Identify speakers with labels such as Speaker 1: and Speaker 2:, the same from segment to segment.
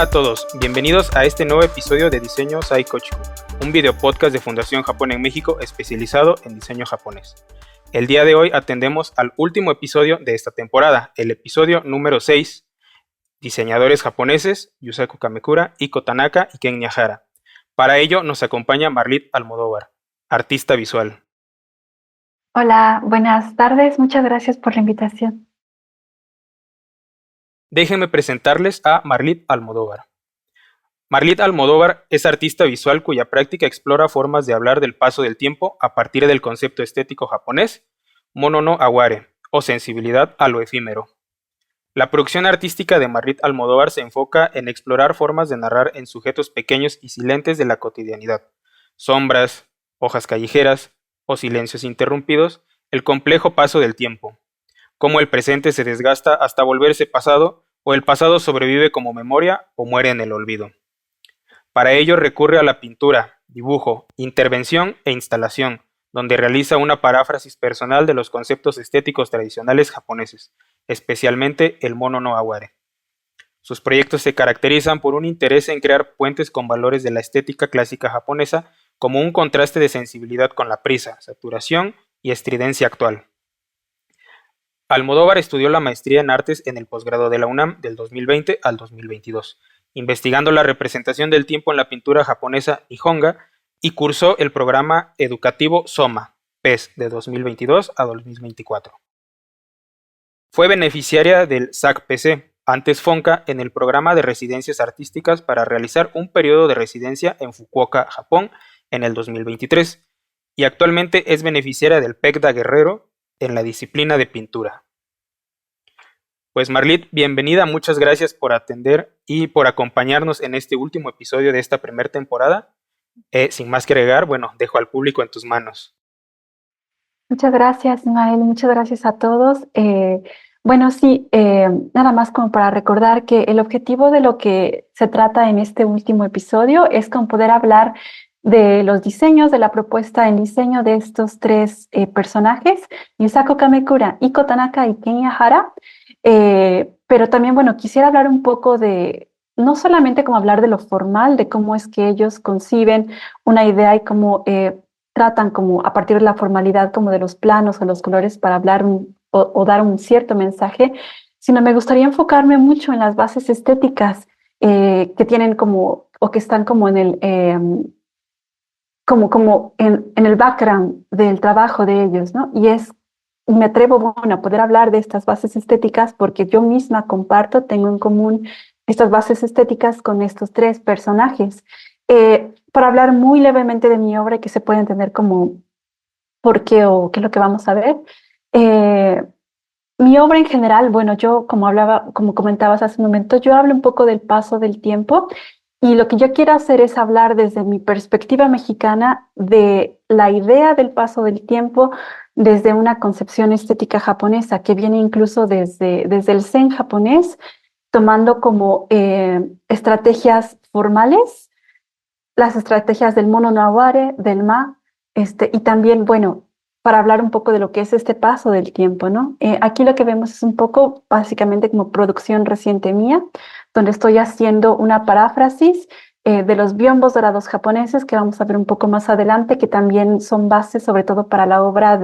Speaker 1: Hola a todos, bienvenidos a este nuevo episodio de Diseño Saikochiku, un video podcast de Fundación Japón en México especializado en diseño japonés. El día de hoy atendemos al último episodio de esta temporada, el episodio número 6, diseñadores japoneses, Yusaku Kamekura, Iko Tanaka y Ken Miyahara. Para ello nos acompaña Marlit Almodóvar, artista visual.
Speaker 2: Hola, buenas tardes, muchas gracias por la invitación.
Speaker 1: Déjenme presentarles a Marlit Almodóvar. Marlit Almodóvar es artista visual cuya práctica explora formas de hablar del paso del tiempo a partir del concepto estético japonés, mono no aware, o sensibilidad a lo efímero. La producción artística de Marlit Almodóvar se enfoca en explorar formas de narrar en sujetos pequeños y silentes de la cotidianidad, sombras, hojas callejeras o silencios interrumpidos, el complejo paso del tiempo, cómo el presente se desgasta hasta volverse pasado o el pasado sobrevive como memoria o muere en el olvido. Para ello recurre a la pintura, dibujo, intervención e instalación, donde realiza una paráfrasis personal de los conceptos estéticos tradicionales japoneses, especialmente el mono no aware. Sus proyectos se caracterizan por un interés en crear puentes con valores de la estética clásica japonesa, como un contraste de sensibilidad con la prisa, saturación y estridencia actual. Almodóvar estudió la maestría en artes en el posgrado de la UNAM del 2020 al 2022, investigando la representación del tiempo en la pintura japonesa Nihonga, y cursó el programa educativo Soma, PES, de 2022 a 2024. Fue beneficiaria del SAC-PC, antes FONCA, en el programa de residencias artísticas para realizar un periodo de residencia en Fukuoka, Japón, en el 2023, y actualmente es beneficiaria del PECDA Guerrero en la disciplina de pintura. Pues Marlit, bienvenida, muchas gracias por atender y por acompañarnos en este último episodio de esta primera temporada. Sin más que agregar, bueno, dejo al público en tus manos.
Speaker 2: Muchas gracias, Ismael, muchas gracias a todos. Nada más como para recordar que el objetivo de lo que se trata en este último episodio es con poder hablar de los diseños, de la propuesta en diseño de estos tres personajes, Yusaku Kamekura, Iko Tanaka y Ken Miyahara. Pero también, bueno, quisiera hablar un poco de, no solamente como hablar de lo formal, de cómo es que ellos conciben una idea y cómo tratan como a partir de la formalidad como de los planos o los colores para hablar o dar un cierto mensaje, sino me gustaría enfocarme mucho en las bases estéticas que tienen como, o que están como en el... como en el background del trabajo de ellos, ¿no? Me atrevo, bueno, a poder hablar de estas bases estéticas porque yo misma tengo en común estas bases estéticas con estos tres personajes. Para hablar muy levemente de mi obra y que se pueda entender como por qué o qué es lo que vamos a ver. Mi obra en general, bueno, yo como comentabas hace un momento, yo hablo un poco del paso del tiempo. Y lo que yo quiero hacer es hablar desde mi perspectiva mexicana de la idea del paso del tiempo desde una concepción estética japonesa que viene incluso desde el Zen japonés, tomando como estrategias formales, las estrategias del mono no aware, del ma, y también, bueno, para hablar un poco de lo que es este paso del tiempo, ¿no? Aquí lo que vemos es un poco, básicamente, como producción reciente mía, donde estoy haciendo una paráfrasis de los biombos dorados japoneses, que vamos a ver un poco más adelante, que también son bases, sobre todo para la obra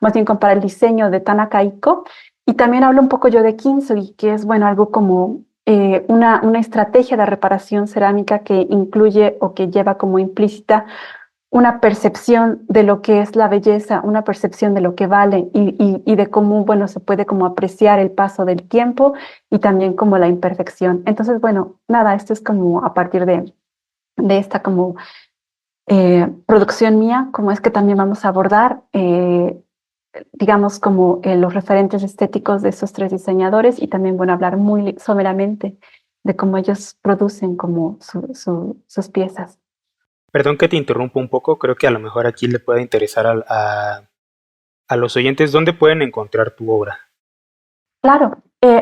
Speaker 2: más bien para el diseño de Tanaka Iko. Y también hablo un poco yo de kintsugi, que es, bueno, algo como una estrategia de reparación cerámica que incluye o que lleva como implícita una percepción de lo que es la belleza, una percepción de lo que vale y de cómo, bueno, se puede como apreciar el paso del tiempo y también como la imperfección. Entonces, bueno, nada, esto es como a partir de esta como producción mía, como es que también vamos a abordar, digamos, como los referentes estéticos de esos tres diseñadores y también, bueno, hablar muy someramente de cómo ellos producen como sus piezas.
Speaker 1: Perdón que te interrumpa un poco, creo que a lo mejor aquí le puede interesar a los oyentes dónde pueden encontrar tu obra.
Speaker 2: Claro,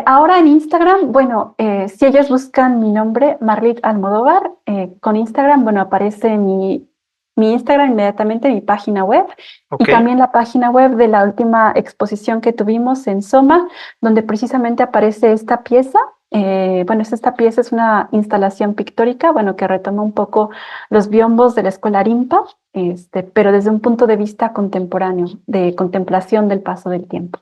Speaker 2: ahora en Instagram, bueno, si ellos buscan mi nombre, Marlit Almodóvar, con Instagram, bueno, aparece mi Instagram inmediatamente, mi página web, y también la página web de la última exposición que tuvimos en Soma, donde precisamente aparece esta pieza Bueno, esta pieza es una instalación pictórica, bueno, que retoma un poco los biombos de la escuela Rimpa, pero desde un punto de vista contemporáneo, de contemplación del paso del tiempo.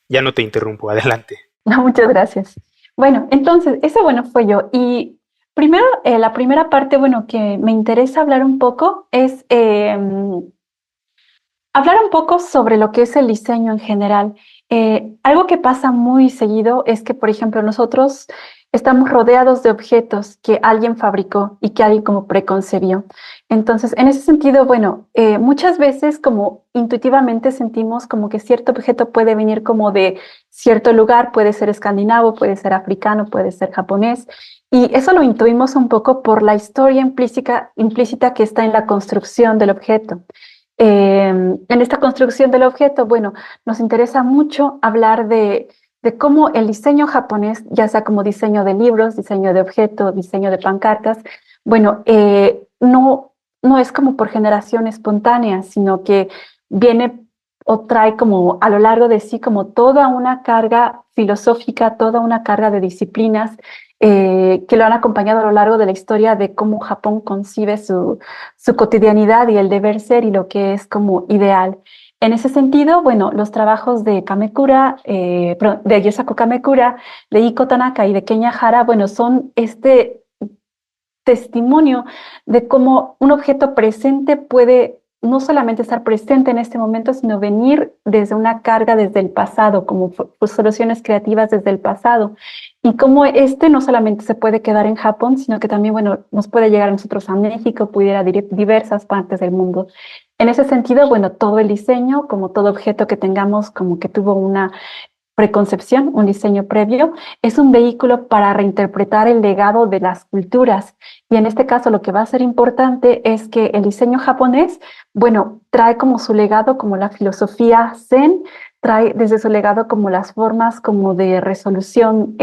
Speaker 1: Ya no te interrumpo, adelante.
Speaker 2: No, muchas gracias. Bueno, entonces, eso, bueno, fue yo. Y primero, la primera parte, bueno, que me interesa hablar un poco es hablar un poco sobre lo que es el diseño en general. Algo que pasa muy seguido es que, por ejemplo, nosotros estamos rodeados de objetos que alguien fabricó y que alguien como preconcebió. Entonces, en ese sentido, bueno, muchas veces como intuitivamente sentimos como que cierto objeto puede venir como de cierto lugar, puede ser escandinavo, puede ser africano, puede ser japonés. Y eso lo intuimos un poco por la historia implícita que está en la construcción del objeto. En esta construcción del objeto, bueno, nos interesa mucho hablar de cómo el diseño japonés, ya sea como diseño de libros, diseño de objetos, diseño de pancartas, bueno, no es como por generación espontánea, sino que viene o trae como a lo largo de sí como toda una carga filosófica, toda una carga de disciplinas que lo han acompañado a lo largo de la historia de cómo Japón concibe su cotidianidad y el deber ser y lo que es como ideal. En ese sentido, bueno, los trabajos de Kamekura, de Yosako Kamekura, de Iko Tanaka y de Kenya Hara, bueno, son este testimonio de cómo un objeto presente puede no solamente estar presente en este momento, sino venir desde una carga desde el pasado, como soluciones creativas desde el pasado. Y cómo no solamente se puede quedar en Japón, sino que también, bueno, nos puede llegar a nosotros a México, pudiera diversas partes del mundo. En ese sentido, bueno, todo el diseño, como todo objeto que tengamos, como que tuvo una preconcepción, un diseño previo, es un vehículo para reinterpretar el legado de las culturas. Y en este caso lo que va a ser importante es que el diseño japonés, bueno, trae como su legado como la filosofía Zen, trae desde su legado como las formas como de resolución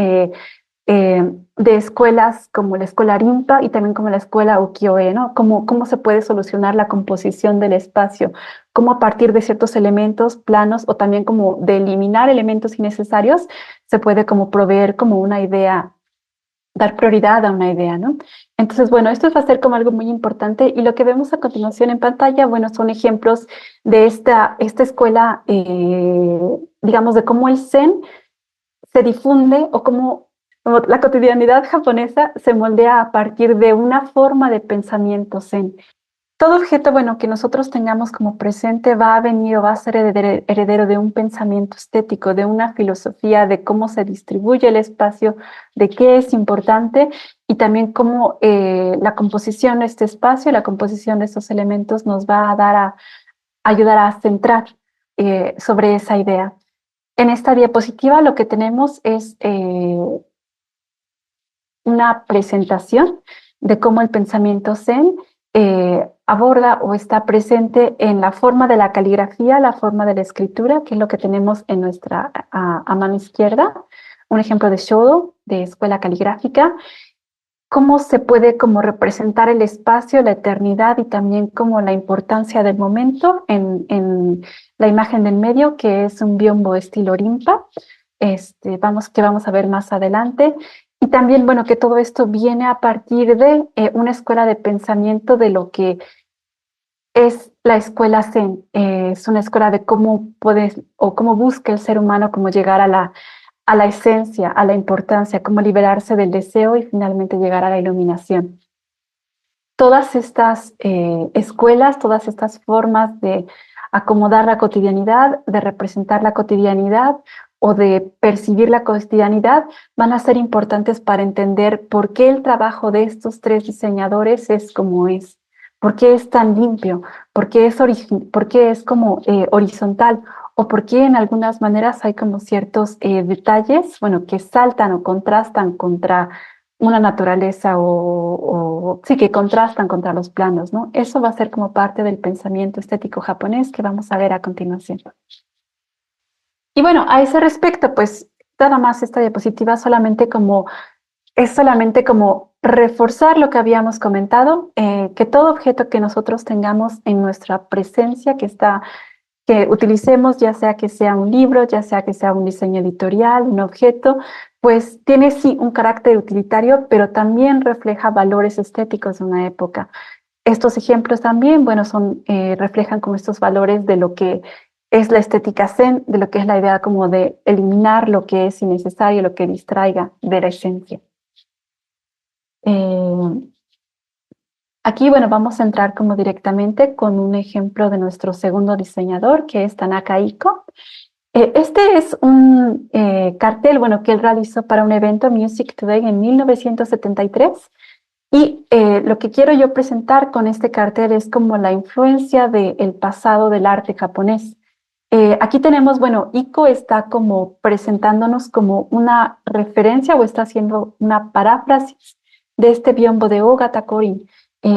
Speaker 2: de escuelas como la escuela Rimpa y también como la escuela Ukiyo-e, ¿no? Cómo se puede solucionar la composición del espacio, cómo a partir de ciertos elementos planos o también como de eliminar elementos innecesarios, se puede como proveer como una idea, dar prioridad a una idea, ¿no? Entonces, bueno, esto va a ser como algo muy importante y lo que vemos a continuación en pantalla, bueno, son ejemplos de esta escuela, digamos, de cómo el Zen se difunde o cómo la cotidianidad japonesa se moldea a partir de una forma de pensamiento zen. Todo objeto, bueno, que nosotros tengamos como presente va a venir o va a ser heredero de un pensamiento estético, de una filosofía de cómo se distribuye el espacio, de qué es importante y también cómo la composición de este espacio, la composición de estos elementos nos va a ayudar a centrar sobre esa idea. En esta diapositiva lo que tenemos es una presentación de cómo el pensamiento zen aborda o está presente en la forma de la caligrafía, la forma de la escritura, que es lo que tenemos en nuestra a mano izquierda. Un ejemplo de Shodo, de escuela caligráfica. Cómo se puede como representar el espacio, la eternidad y también como la importancia del momento en la imagen del medio, que es un biombo estilo Rimpa, que vamos a ver más adelante. Y también, bueno, que todo esto viene a partir de una escuela de pensamiento de lo que es la escuela Zen. Es una escuela de cómo puedes o cómo busca el ser humano cómo llegar a la esencia, a la importancia, cómo liberarse del deseo y finalmente llegar a la iluminación. Todas estas escuelas, todas estas formas de acomodar la cotidianidad, de representar la cotidianidad o de percibir la cotidianidad van a ser importantes para entender por qué el trabajo de estos tres diseñadores es como es, por qué es tan limpio, por qué es como horizontal o por qué en algunas maneras hay como ciertos detalles, bueno, que saltan o contrastan contra una naturaleza o sí, que contrastan contra los planos, ¿no? Eso va a ser como parte del pensamiento estético japonés que vamos a ver a continuación. Y bueno, a ese respecto, pues nada más esta diapositiva es solamente como reforzar lo que habíamos comentado, que todo objeto que nosotros tengamos en nuestra presencia, que está que utilicemos, ya sea que sea un libro, ya sea que sea un diseño editorial, un objeto, pues tiene sí un carácter utilitario, pero también refleja valores estéticos de una época. Estos ejemplos también, bueno, reflejan como estos valores de lo que es la estética zen, de lo que es la idea como de eliminar lo que es innecesario, lo que distraiga de la esencia. Eh, Aquí, bueno, vamos a entrar como directamente con un ejemplo de nuestro segundo diseñador, que es Tanaka Iko. Este es un cartel, bueno, que él realizó para un evento Music Today en 1973. Y lo que quiero yo presentar con este cartel es como la influencia del pasado del arte japonés. Aquí tenemos, bueno, Iko está como presentándonos como una referencia o está haciendo una paráfrasis de este biombo de Ogata Korin.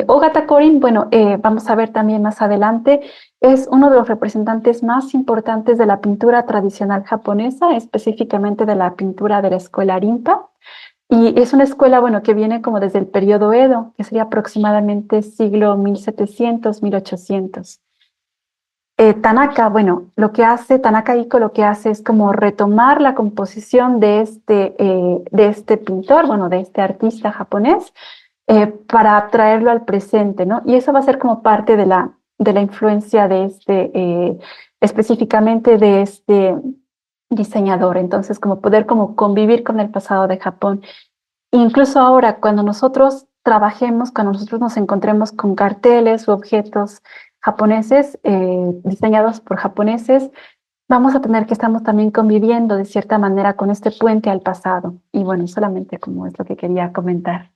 Speaker 2: Ogata Korin, bueno, vamos a ver también más adelante, es uno de los representantes más importantes de la pintura tradicional japonesa, específicamente de la pintura de la escuela Rinpa. Y es una escuela, bueno, que viene como desde el periodo Edo, que sería aproximadamente siglo 1700, 1800. Tanaka, bueno, Tanaka Iko lo que hace es como retomar la composición de este pintor, bueno, de este artista japonés, para traerlo al presente, ¿no? Y eso va a ser como parte de la influencia específicamente de este diseñador. Entonces, como poder como convivir con el pasado de Japón. Incluso ahora, cuando nosotros trabajemos, cuando nosotros nos encontremos con carteles u objetos japoneses, diseñados por japoneses, vamos a tener que estamos también conviviendo de cierta manera con este puente al pasado. Y bueno, solamente como es lo que quería comentar.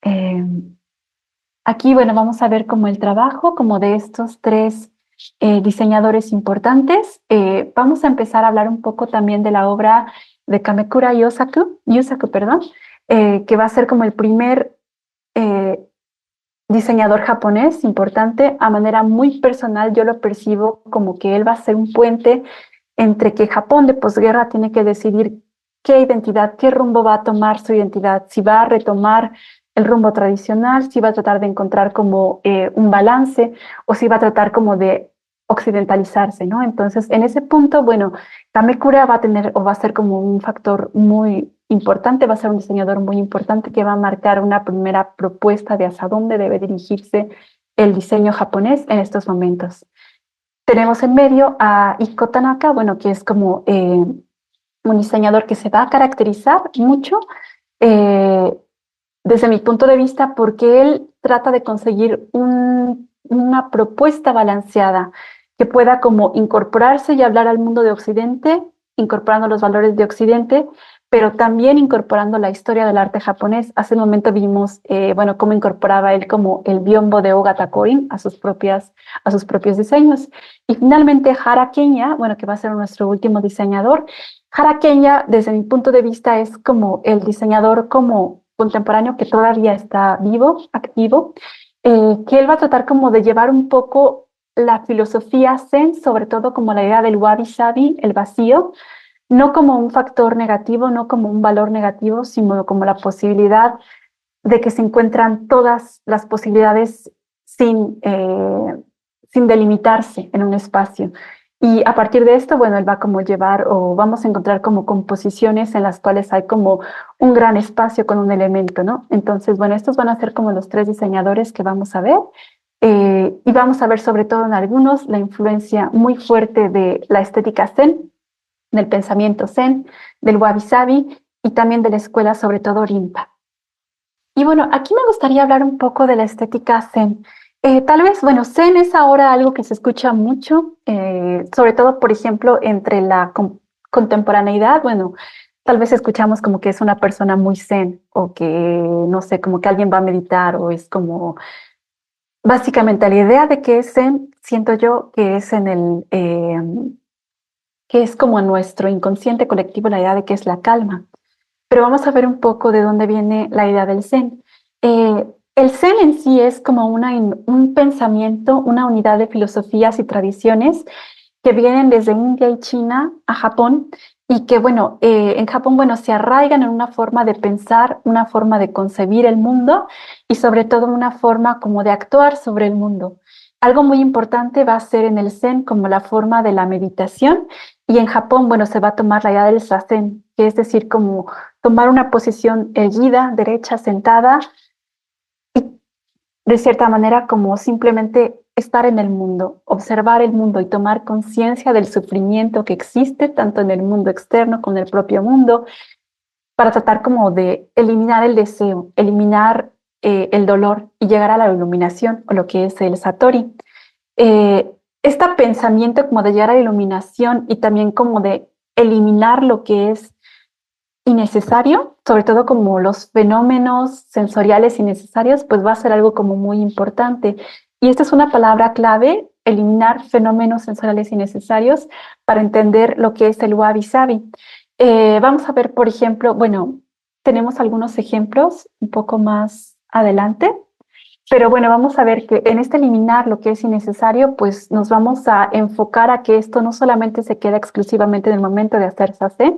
Speaker 2: Eh, Aquí, bueno, vamos a ver como el trabajo como de estos tres diseñadores importantes. Vamos a empezar a hablar un poco también de la obra de Kamekura Yusaku, perdón, que va a ser como el primer eh, diseñador japonés importante. A manera muy personal, yo lo percibo como que él va a ser un puente entre que Japón de posguerra tiene que decidir qué identidad, qué rumbo va a tomar su identidad, si va a retomar el rumbo tradicional, si va a tratar de encontrar como un balance o si va a tratar como de occidentalizarse, ¿no? Entonces, en ese punto, bueno, Kamekura va a tener o va a ser como un factor muy importante, va a ser un diseñador muy importante que va a marcar una primera propuesta de hacia dónde debe dirigirse el diseño japonés en estos momentos. Tenemos en medio a Iko Tanaka, bueno, que es como un diseñador que se va a caracterizar mucho eh, desde mi punto de vista porque él trata de conseguir una propuesta balanceada que pueda como incorporarse y hablar al mundo de Occidente, incorporando los valores de Occidente, pero también incorporando la historia del arte japonés. Hace un momento vimos, bueno, cómo incorporaba él como el biombo de Ogata Korin a sus propios diseños. Y finalmente Hara Kenya, bueno, que va a ser nuestro último diseñador. Hara Kenya, desde mi punto de vista, es como el diseñador como contemporáneo que todavía está vivo, activo, que él va a tratar como de llevar un poco la filosofía zen, sobre todo como la idea del wabi-sabi, el vacío, no como un factor negativo, no como un valor negativo, sino como la posibilidad de que se encuentran todas las posibilidades sin delimitarse en un espacio. Y a partir de esto, bueno, él va como llevar o vamos a encontrar como composiciones en las cuales hay como un gran espacio con un elemento, ¿no? Entonces, bueno, estos van a ser como los tres diseñadores que vamos a ver. Y vamos a ver sobre todo en algunos la influencia muy fuerte de la estética zen, del pensamiento zen, del wabi-sabi y también de la escuela, sobre todo Rinpa. Y bueno, aquí me gustaría hablar un poco de la estética zen. Tal vez, bueno, zen es ahora algo que se escucha mucho, sobre todo, por ejemplo, entre la contemporaneidad. Bueno, tal vez escuchamos como que es una persona muy zen o que, no sé, como que alguien va a meditar o es como, básicamente la idea de que es zen, siento yo que es que es como en nuestro inconsciente colectivo la idea de que es la calma. Pero vamos a ver un poco de dónde viene la idea del Zen. El Zen en sí es como un pensamiento, una unidad de filosofías y tradiciones que vienen desde India y China a Japón y que, bueno, en Japón, bueno, se arraigan en una forma de pensar, una forma de concebir el mundo y sobre todo una forma como de actuar sobre el mundo. Algo muy importante va a ser en el Zen como la forma de la meditación y en Japón, bueno, se va a tomar la idea del Zazen, que es decir, como tomar una posición erguida, derecha, sentada y de cierta manera como simplemente estar en el mundo, observar el mundo y tomar conciencia del sufrimiento que existe tanto en el mundo externo como en el propio mundo para tratar como de eliminar el deseo, eliminar el dolor y llegar a la iluminación o lo que es el Satori. eh, este pensamiento como de llegar a la iluminación y también como de eliminar lo que es innecesario, sobre todo como los fenómenos sensoriales innecesarios, pues va a ser algo como muy importante. Y esta es una palabra clave, eliminar fenómenos sensoriales innecesarios para entender lo que es el wabi-sabi. Vamos a ver, por ejemplo, bueno, tenemos algunos ejemplos un poco más adelante. Pero bueno, vamos a ver que en este eliminar lo que es innecesario, pues nos vamos a enfocar a que esto no solamente se queda exclusivamente en el momento de hacer sasé,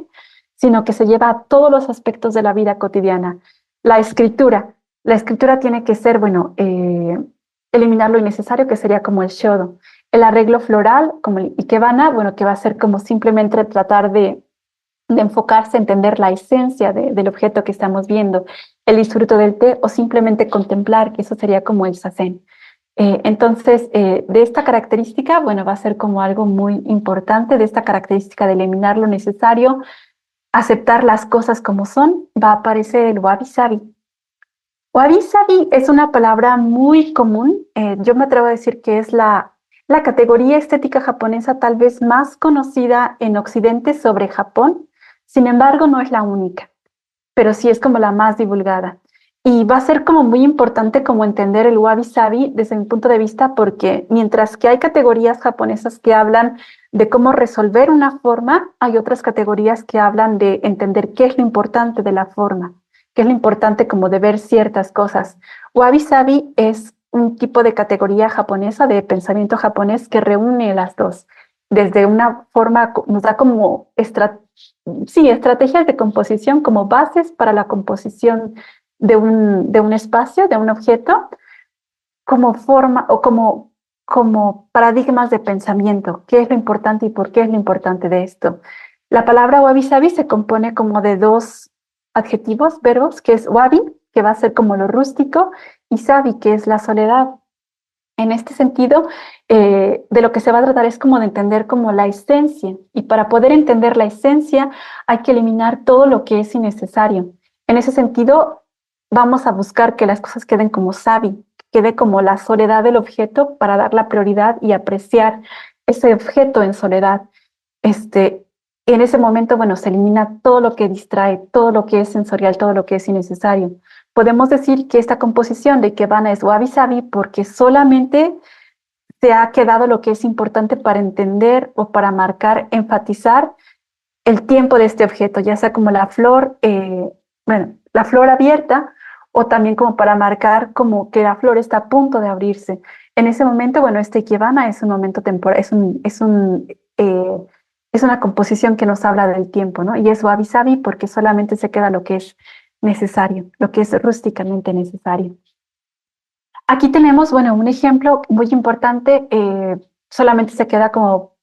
Speaker 2: sino que se lleva a todos los aspectos de la vida cotidiana. La escritura. La escritura tiene que ser, bueno, eliminar lo innecesario, que sería como el shodo. El arreglo floral, como el ikebana, bueno, que va a ser como simplemente tratar de enfocarse, entender la esencia del objeto que estamos viendo, el disfruto del té o simplemente contemplar, que eso sería como el sazen. Entonces, de esta característica, bueno, va a ser como algo muy importante, de esta característica de eliminar lo necesario, aceptar las cosas como son, va a aparecer el wabi-sabi. Wabi-sabi es una palabra muy común, yo me atrevo a decir que es la categoría estética japonesa tal vez más conocida en Occidente sobre Japón. Sin embargo, no es la única, pero sí es como la más divulgada. Y va a ser como muy importante como entender el wabi-sabi desde mi punto de vista, porque mientras que hay categorías japonesas que hablan de cómo resolver una forma, hay otras categorías que hablan de entender qué es lo importante de la forma, qué es lo importante como de ver ciertas cosas. Wabi-sabi es un tipo de categoría japonesa, de pensamiento japonés que reúne las dos. Desde una forma, nos da como sí, estrategias de composición como bases para la composición de un espacio, de un objeto, como forma o como paradigmas de pensamiento. ¿Qué es lo importante y por qué es lo importante de esto? La palabra wabi-sabi se compone como de dos adjetivos, verbos, que es wabi, que va a ser como lo rústico, y sabi, que es la soledad. En este sentido, de lo que se va a tratar es como de entender como la esencia, y para poder entender la esencia hay que eliminar todo lo que es innecesario. En ese sentido, vamos a buscar que las cosas queden como sabi, quede como la soledad del objeto para dar la prioridad y apreciar ese objeto en soledad. En ese momento, bueno, se elimina todo lo que distrae, todo lo que es sensorial, todo lo que es innecesario. Podemos decir que esta composición de Ikebana es wabi-sabi porque solamente se ha quedado lo que es importante para entender o para marcar, enfatizar el tiempo de este objeto, ya sea como la flor, bueno, la flor abierta o también como para marcar como que la flor está a punto de abrirse. En ese momento, bueno, este Ikebana es un momento temporal, es una composición que nos habla del tiempo, ¿no? Y es wabi-sabi porque solamente se queda lo que es necesario, lo que es rústicamente necesario. Aquí tenemos, bueno, un ejemplo muy importante, solamente se queda como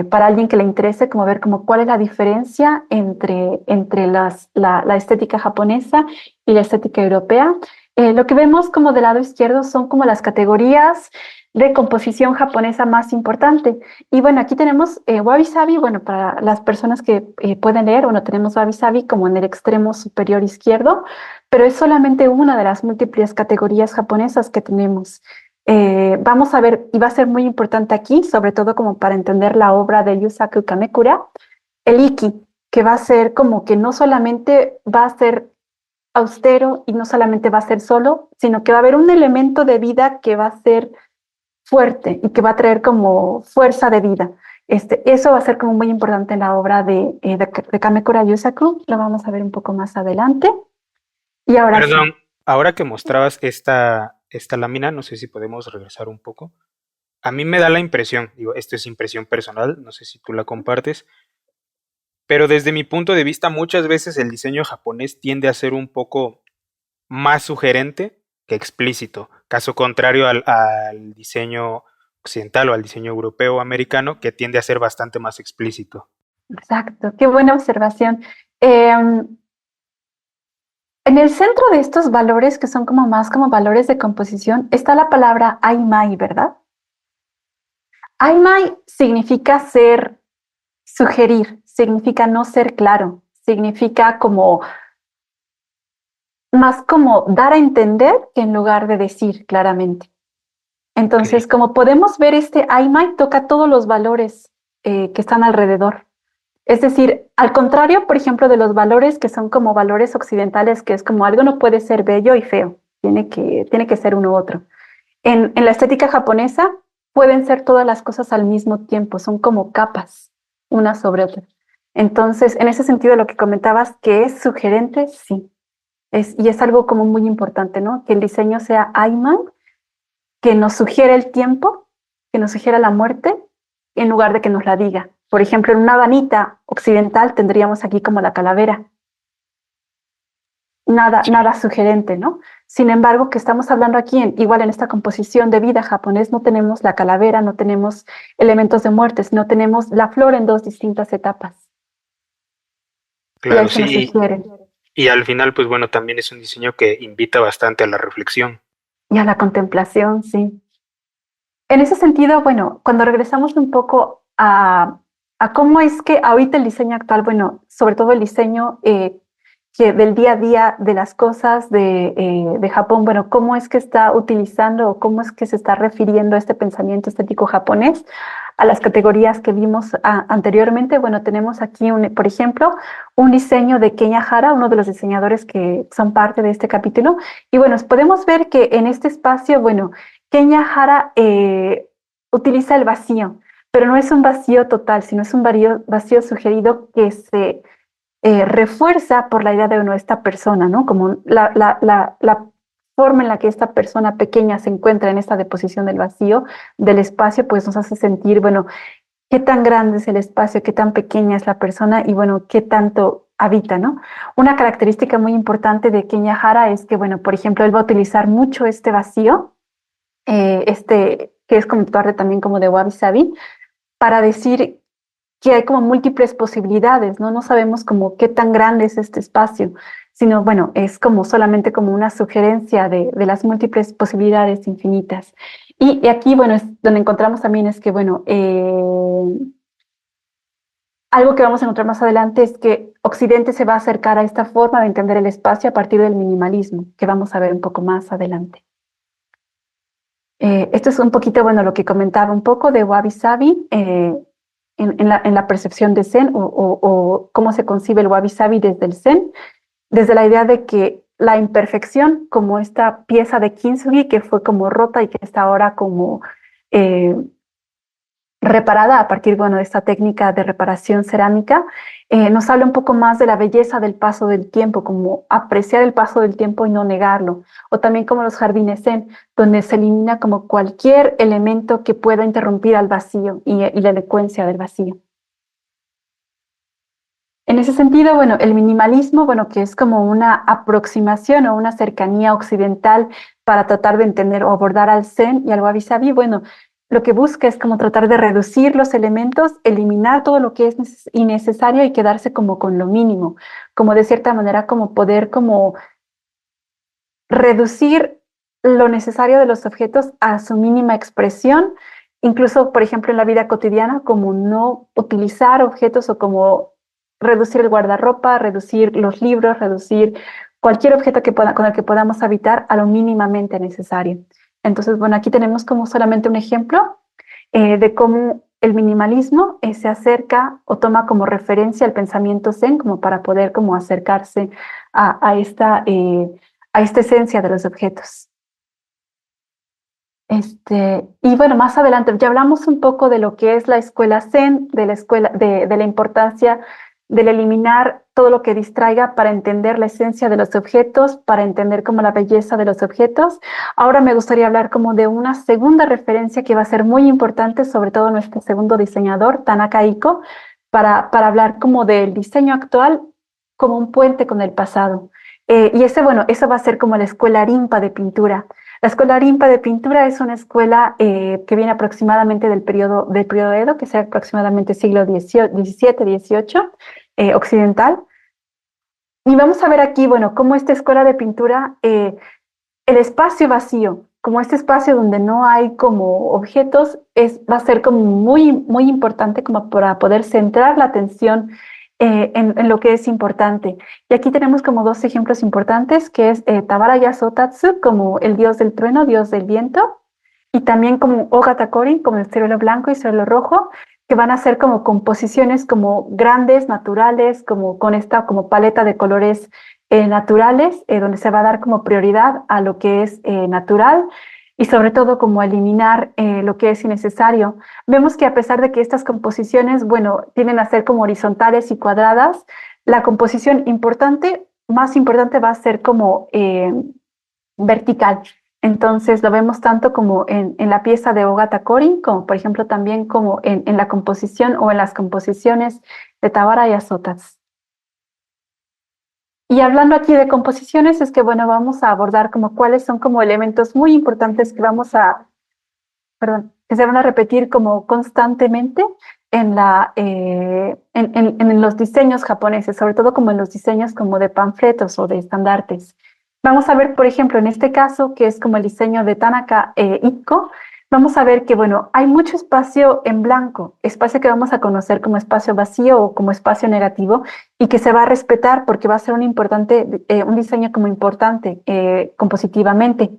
Speaker 2: para alguien que le interese, como ver como cuál es la diferencia entre la estética japonesa y la estética europea. Lo que vemos como del lado izquierdo son como las categorías de composición japonesa más importante. Y bueno, aquí tenemos wabi-sabi, bueno, para las personas que pueden leer, bueno, tenemos wabi-sabi como en el extremo superior izquierdo, pero es solamente una de las múltiples categorías japonesas que tenemos. Vamos a ver, y va a ser muy importante aquí, sobre todo como para entender la obra de Yusaku Kamekura, el Iki, que va a ser como que no solamente va a ser austero y no solamente va a ser solo, sino que va a haber un elemento de vida que va a ser fuerte y que va a traer como fuerza de vida. Eso va a ser como muy importante en la obra de Kamekura Yusaku, lo vamos a ver un poco más adelante. Y ahora sí.
Speaker 1: Perdón, ahora que mostrabas esta lámina, no sé si podemos regresar un poco. A mí me da la impresión, digo, esto es impresión personal, no sé si tú la compartes, pero desde mi punto de vista muchas veces el diseño japonés tiende a ser un poco más sugerente que explícito. caso contrario al diseño occidental o al diseño europeo o americano, que tiende a ser bastante más explícito.
Speaker 2: Exacto, qué buena observación. En el centro de estos valores, que son como más como valores de composición, está la palabra Aimai, ¿verdad? Aimai significa sugerir, significa no ser claro, significa como más como dar a entender que en lugar de decir claramente. Entonces,
Speaker 1: Okay.
Speaker 2: como podemos ver, este Aimai toca todos los valores que están alrededor. Es decir, al contrario, por ejemplo, de los valores que son como valores occidentales, que es como algo no puede ser bello y feo, tiene que ser uno u otro. En la estética japonesa pueden ser todas las cosas al mismo tiempo, son como capas, una sobre otra. Entonces, en ese sentido, lo que comentabas, que es sugerente, sí. Y es algo como muy importante, ¿no? Que el diseño sea Ayman, que nos sugiere el tiempo, que nos sugiera la muerte, en lugar de que nos la diga. Por ejemplo, en una vanita occidental tendríamos aquí como la calavera. Nada,
Speaker 1: Sí.
Speaker 2: nada sugerente, ¿no? Sin embargo, que estamos hablando aquí, igual en esta composición de vida japonés, no tenemos la calavera, no tenemos elementos de muerte, sino tenemos la flor en dos distintas etapas. Y ahí
Speaker 1: Claro,
Speaker 2: se nos
Speaker 1: sí.
Speaker 2: sugiere.
Speaker 1: Y al final, pues bueno, también es un diseño que invita bastante a la reflexión.
Speaker 2: Y a la contemplación, sí. En ese sentido, bueno, cuando regresamos un poco a cómo es que ahorita el diseño actual, bueno, sobre todo el diseño que del día a día de las cosas de Japón, bueno, cómo es que está utilizando o cómo es que se está refiriendo este pensamiento estético japonés a las categorías que vimos anteriormente. Bueno, tenemos aquí, por ejemplo, un diseño de Kenya Hara, uno de los diseñadores que son parte de este capítulo. Y bueno, podemos ver que en este espacio, bueno, Kenya Hara utiliza el vacío, pero no es un vacío total, sino es un vacío sugerido que se refuerza por la idea de bueno, esta persona, ¿no? Como la forma en la que esta persona pequeña se encuentra en esta deposición del vacío, del espacio, pues nos hace sentir, bueno, qué tan grande es el espacio, qué tan pequeña es la persona y, bueno, qué tanto habita, ¿no? Una característica muy importante de Kenya Hara es que, bueno, por ejemplo, él va a utilizar mucho este vacío, que es como parte también como de Wabi Sabi, para decir que hay como múltiples posibilidades, ¿no? No sabemos como qué tan grande es este espacio, sino, bueno, es como solamente como una sugerencia de las múltiples posibilidades infinitas. Y aquí, bueno, es donde encontramos también es que, bueno, algo que vamos a encontrar más adelante es que Occidente se va a acercar a esta forma de entender el espacio a partir del minimalismo, que vamos a ver un poco más adelante. Esto es un poquito, bueno, lo que comentaba un poco de Wabi Sabi en la percepción de Zen o cómo se concibe el Wabi Sabi desde el Zen, desde la idea de que la imperfección, como esta pieza de kintsugi que fue como rota y que está ahora como eh, reparada a partir, bueno, de esta técnica de reparación cerámica, nos habla un poco más de la belleza del paso del tiempo, como apreciar el paso del tiempo y no negarlo, o también como los jardines zen, donde se elimina como cualquier elemento que pueda interrumpir al vacío y la elocuencia del vacío. En ese sentido, bueno, el minimalismo, bueno, que es como una aproximación o una cercanía occidental para tratar de entender o abordar al Zen y al Wabi Sabi, bueno, lo que busca es como tratar de reducir los elementos, eliminar todo lo que es innecesario y quedarse como con lo mínimo, como de cierta manera como poder como reducir lo necesario de los objetos a su mínima expresión, incluso, por ejemplo, en la vida cotidiana, como no utilizar objetos o como reducir el guardarropa, reducir los libros, reducir cualquier objeto con el que podamos habitar a lo mínimamente necesario. Entonces, bueno, aquí tenemos como solamente un ejemplo de cómo el minimalismo se acerca o toma como referencia el pensamiento zen como para poder como acercarse a a esta esencia de los objetos. Y bueno, más adelante ya hablamos un poco de lo que es la escuela Zen, de la escuela, de la importancia del eliminar todo lo que distraiga para entender la esencia de los objetos, para entender como la belleza de los objetos. Ahora me gustaría hablar como de una segunda referencia que va a ser muy importante, sobre todo nuestro segundo diseñador, Tanaka Iko, para hablar como del diseño actual como un puente con el pasado. Y ese, bueno, eso va a ser como la escuela Rinpa de pintura. La escuela Rinpa de pintura es una escuela que viene aproximadamente del periodo Edo, que sea aproximadamente siglo XVII, XVIII, occidental. Y vamos a ver aquí, bueno, cómo esta escuela de pintura, el espacio vacío, como este espacio donde no hay como objetos, va a ser como muy importante como para poder centrar la atención en lo que es importante. Y aquí tenemos como dos ejemplos importantes, que es Tabara Yasotatsu, como el dios del trueno, dios del viento, y también como Ogata Korin, como el cielo blanco y cielo rojo, que van a ser como composiciones como grandes, naturales, como con esta como paleta de colores naturales, donde se va a dar como prioridad a lo que es natural y sobre todo como eliminar lo que es innecesario. Vemos que a pesar de que estas composiciones, bueno, tienden a ser como horizontales y cuadradas, la composición más importante va a ser como vertical. Entonces lo vemos tanto como en la pieza de Ogata Korin, como por ejemplo también como en la composición o en las composiciones de Tabara y Azotas. Y hablando aquí de composiciones, es que bueno, vamos a abordar como cuáles son como elementos muy importantes que que se van a repetir como constantemente en los diseños japoneses, sobre todo como en los diseños como de panfletos o de estandartes. Vamos a ver, por ejemplo, en este caso, que es como el diseño de Tanaka Ikko, vamos a ver que, bueno, hay mucho espacio en blanco, espacio que vamos a conocer como espacio vacío o como espacio negativo y que se va a respetar porque va a ser un diseño como importante compositivamente.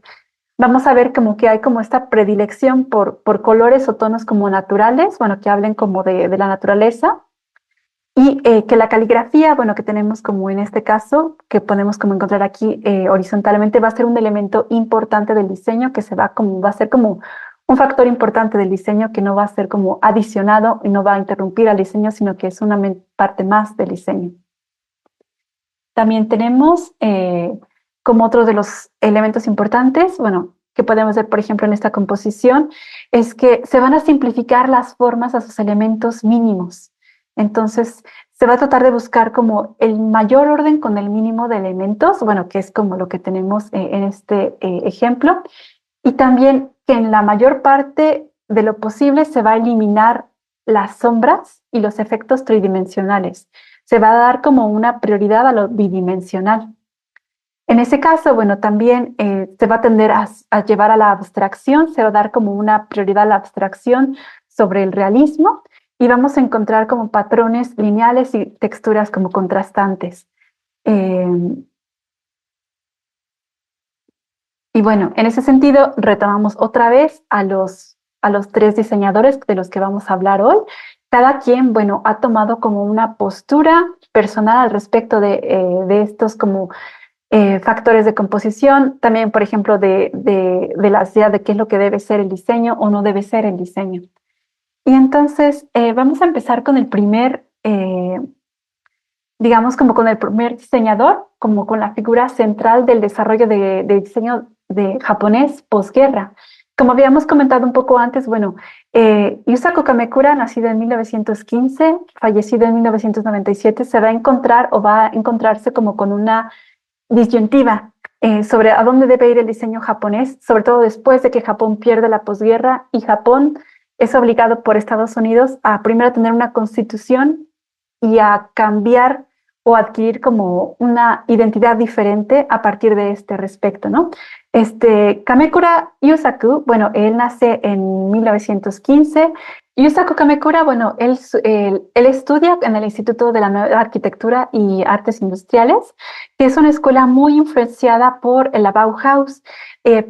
Speaker 2: Vamos a ver como que hay como esta predilección por colores o tonos como naturales, bueno, que hablen como de la naturaleza, y que la caligrafía, bueno, que tenemos como en este caso, que podemos como encontrar aquí horizontalmente, va a ser un elemento importante del diseño que va a ser como un factor importante del diseño que no va a ser como adicionado y no va a interrumpir al diseño, sino que es una parte más del diseño. También tenemos como otro de los elementos importantes, bueno, que podemos ver, por ejemplo, en esta composición, es que se van a simplificar las formas a sus elementos mínimos. Entonces, se va a tratar de buscar como el mayor orden con el mínimo de elementos, bueno, que es como lo que tenemos en este ejemplo, y también que en la mayor parte de lo posible se va a eliminar las sombras y los efectos tridimensionales. Se va a dar como una prioridad a lo bidimensional. En ese caso, bueno, también se va a tender a llevar a la abstracción, se va a dar como una prioridad a la abstracción sobre el realismo y vamos a encontrar como patrones lineales y texturas como contrastantes. Y bueno, en ese sentido, retomamos otra vez a los tres diseñadores de los que vamos a hablar hoy. Cada quien, bueno, ha tomado como una postura personal al respecto de estos como factores de composición, también, por ejemplo, de la idea de qué es lo que debe ser el diseño o no debe ser el diseño. Y entonces vamos a empezar con el digamos, como con el primer diseñador, como con la figura central del desarrollo de diseño de japonés posguerra. Como habíamos comentado un poco antes, bueno, Yusaku Kamekura, nacido en 1915, fallecido en 1997, se va a encontrar o va a encontrarse como con una disyuntiva sobre a dónde debe ir el diseño japonés, sobre todo después de que Japón pierde la posguerra y Japón es obligado por Estados Unidos a primero tener una constitución y a cambiar o adquirir como una identidad diferente a partir de este respecto, ¿no? Kamekura Yusaku, bueno, él nace en 1915. Yusaku Kamekura, bueno, él estudia en el Instituto de la Nueva Arquitectura y Artes Industriales, que es una escuela muy influenciada por la Bauhaus.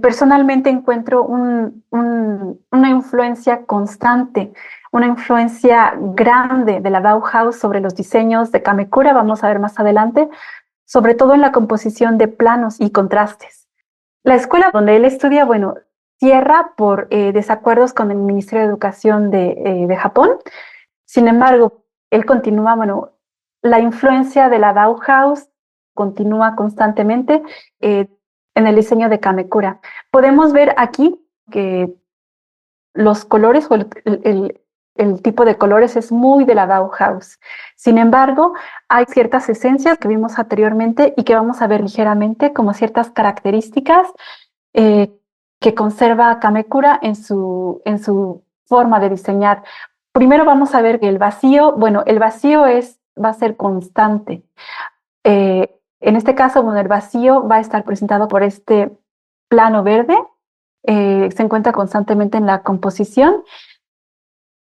Speaker 2: Personalmente encuentro una influencia constante, una influencia grande de la Bauhaus sobre los diseños de Kamekura, vamos a ver más adelante, sobre todo en la composición de planos y contrastes. La escuela donde él estudia, bueno, cierra por desacuerdos con el Ministerio de Educación de Japón. Sin embargo, él continúa, bueno, la influencia de la Bauhaus continúa constantemente en el diseño de Kamekura. Podemos ver aquí que los colores o el tipo de colores es muy de la Bauhaus. Sin embargo, hay ciertas esencias que vimos anteriormente y que vamos a ver ligeramente como ciertas características que conserva Kamekura en su forma de diseñar. Primero vamos a ver que el vacío, bueno, el vacío va a ser constante. En este caso, bueno, el vacío va a estar presentado por este plano verde, se encuentra constantemente en la composición.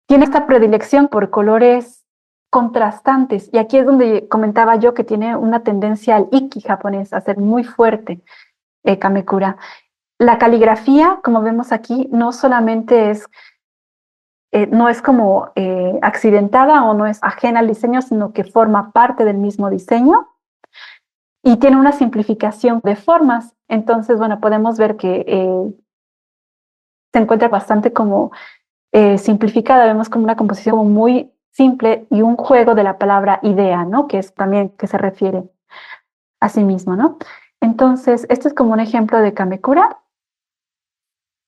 Speaker 2: Tiene esta predilección por colores contrastantes, y aquí es donde comentaba yo que tiene una tendencia al iki japonés, a ser muy fuerte, Kamekura. La caligrafía, como vemos aquí, no solamente no es como accidentada o no es ajena al diseño, sino que forma parte del mismo diseño y tiene una simplificación de formas. Entonces, bueno, podemos ver que se encuentra bastante como simplificada. Vemos como una composición como muy simple y un juego de la palabra idea, ¿no? Que es también que se refiere a sí mismo, ¿no? Entonces, este es como un ejemplo de Kamekura.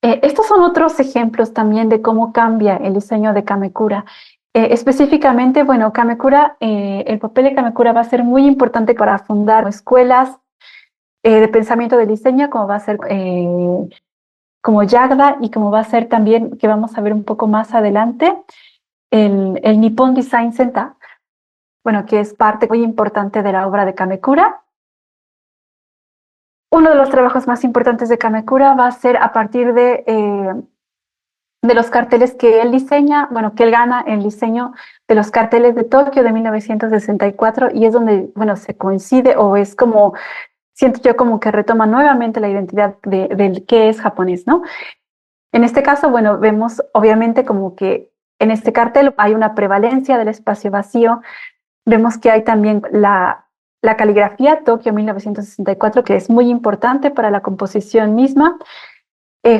Speaker 2: Estos son otros ejemplos también de cómo cambia el diseño de Kamekura. Específicamente, bueno, Kamekura, el papel de Kamekura va a ser muy importante para fundar escuelas de pensamiento del diseño, como va a ser como Yagda y como va a ser también, que vamos a ver un poco más adelante, el Nippon Design Center, bueno, que es parte muy importante de la obra de Kamekura. Uno de los trabajos más importantes de Kamekura va a ser a partir de los carteles que él diseña, bueno, que él gana el diseño de los carteles de Tokio de 1964, y es donde, bueno, se coincide o es como, siento yo como que retoma nuevamente la identidad del qué es japonés, ¿no? En este caso, bueno, vemos obviamente como que en este cartel hay una prevalencia del espacio vacío. Vemos que hay también la caligrafía Tokio 1964, que es muy importante para la composición misma.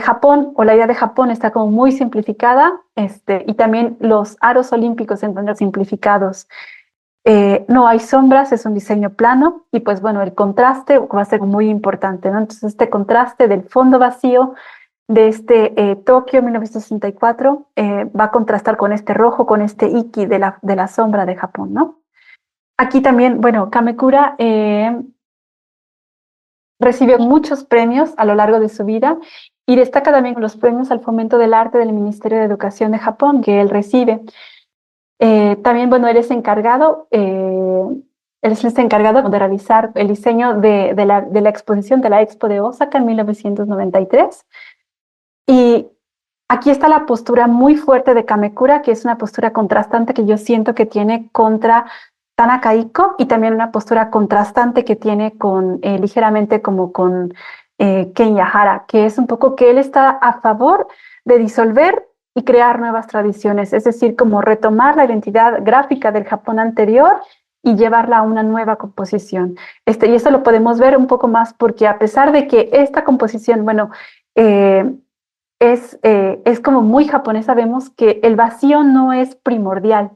Speaker 2: Japón, o la idea de Japón, está como muy simplificada, y también los aros olímpicos se encuentran simplificados. No hay sombras, es un diseño plano, y pues bueno, el contraste va a ser muy importante, ¿no? Entonces este contraste del fondo vacío de Tokio 1964 va a contrastar con este rojo, con este iki de la sombra de Japón, ¿no? Aquí también, bueno, Kamekura recibió muchos premios a lo largo de su vida y destaca también los premios al fomento del arte del Ministerio de Educación de Japón que él recibe. También, bueno, él es encargado de realizar el diseño de la exposición de la Expo de Osaka en 1993. Y aquí está la postura muy fuerte de Kamekura, que es una postura contrastante que yo siento que tiene contra Tanaka Iko, y también una postura contrastante que tiene ligeramente como con Ken Yahara, que es un poco que él está a favor de disolver y crear nuevas tradiciones, es decir, como retomar la identidad gráfica del Japón anterior y llevarla a una nueva composición. Y esto lo podemos ver un poco más porque a pesar de que esta composición, bueno, es como muy japonesa, vemos que el vacío no es primordial.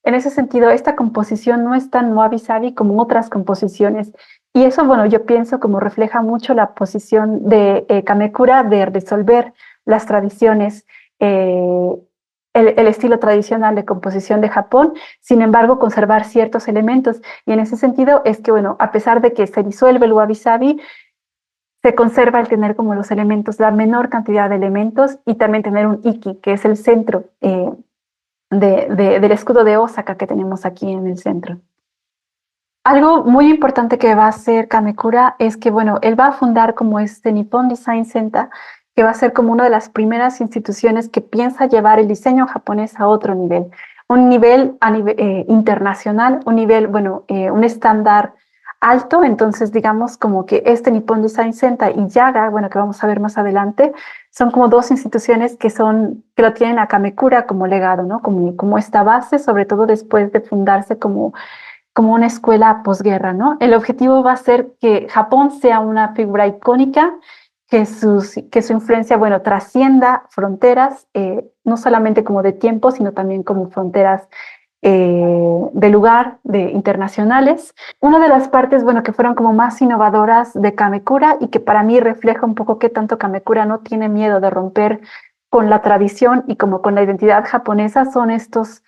Speaker 2: En ese sentido, esta composición no es tan wabi-sabi como otras composiciones. Y eso, bueno, yo pienso como refleja mucho la posición de Kamekura de resolver las tradiciones, el estilo tradicional de composición de Japón, sin embargo, conservar ciertos elementos. Y en ese sentido es que, bueno, a pesar de que se disuelve el wabi-sabi, se conserva el tener como los elementos, la menor cantidad de elementos, y también tener un iki, que es el centro del escudo de Osaka que tenemos aquí en el centro. Algo muy importante que va a hacer Kamekura es que, bueno, él va a fundar como este Nippon Design Center, que va a ser como una de las primeras instituciones que piensa llevar el diseño japonés a otro nivel, un nivel internacional, un nivel, bueno, un estándar alto. Entonces, digamos como que este Nippon Design Center y Yaga, bueno, que vamos a ver más adelante, son como dos instituciones que lo tienen a Kamekura como legado, ¿no? Como esta base, sobre todo después de fundarse como una escuela posguerra, ¿no? El objetivo va a ser que Japón sea una figura icónica, que su influencia, bueno, trascienda fronteras, no solamente como de tiempo, sino también como fronteras de lugar, internacionales. Una de las partes, bueno, que fueron como más innovadoras de Kamekura y que para mí refleja un poco qué tanto Kamekura no tiene miedo de romper con la tradición y como con la identidad japonesa, son estos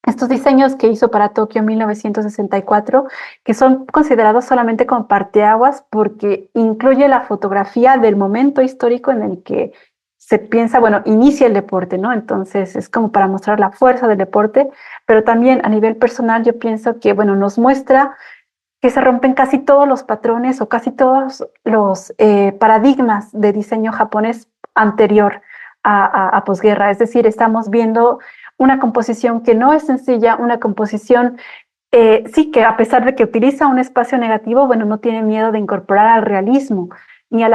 Speaker 2: estos diseños que hizo para Tokio en 1964, que son considerados solamente como parteaguas porque incluye la fotografía del momento histórico en el que se piensa, bueno, inicia el deporte, ¿no? Entonces es como para mostrar la fuerza del deporte, pero también a nivel personal yo pienso que, bueno, nos muestra que se rompen casi todos los patrones o casi todos los paradigmas de diseño japonés anterior a posguerra. Es decir, estamos viendo una composición que no es sencilla, una composición, sí, que a pesar de que utiliza un espacio negativo, bueno, no tiene miedo de incorporar al realismo ni al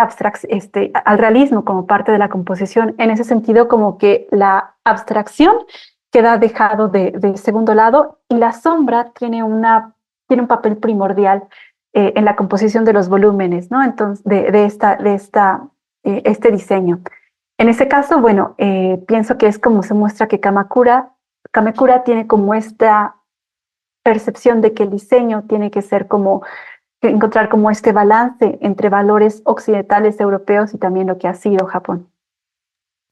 Speaker 2: realismo como parte de la composición. En ese sentido, como que la abstracción queda dejado de segundo lado y la sombra tiene un papel primordial en la composición de los volúmenes, ¿no? Entonces, este diseño. En ese caso, bueno, pienso que es como se muestra que Kamekura tiene como esta percepción de que el diseño tiene que ser como, que encontrar como este balance entre valores occidentales europeos y también lo que ha sido Japón.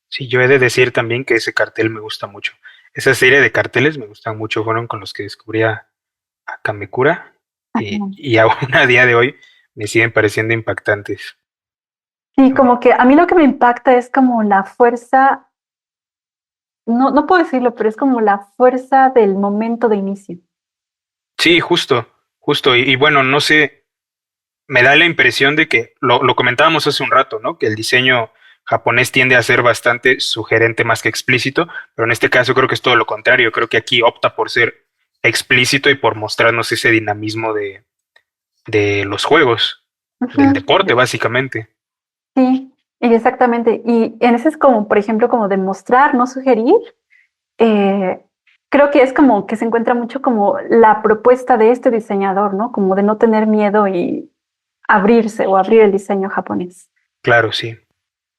Speaker 1: Sí, yo he de decir también que ese cartel me gusta mucho. Esa serie de carteles me gustan mucho, fueron con los que descubrí a Kamekura y aún a día de hoy me siguen pareciendo impactantes.
Speaker 2: Sí, como que a mí lo que me impacta es como la fuerza, no puedo decirlo, pero es como la fuerza del momento de inicio.
Speaker 1: Sí, justo, justo. Y bueno, no sé, me da la impresión de que lo comentábamos hace un rato, ¿no? Que el diseño japonés tiende a ser bastante sugerente más que explícito, pero en este caso creo que es todo lo contrario. Creo que aquí opta por ser explícito y por mostrarnos ese dinamismo de los juegos, del
Speaker 2: Ujú.
Speaker 1: deporte, básicamente.
Speaker 2: Sí, y exactamente. Y en ese es como, por ejemplo, como demostrar, no sugerir. eh, Creo que es como que se encuentra mucho como la propuesta de este diseñador, ¿no? Como de no tener miedo y abrirse o abrir el diseño japonés.
Speaker 1: Claro, sí.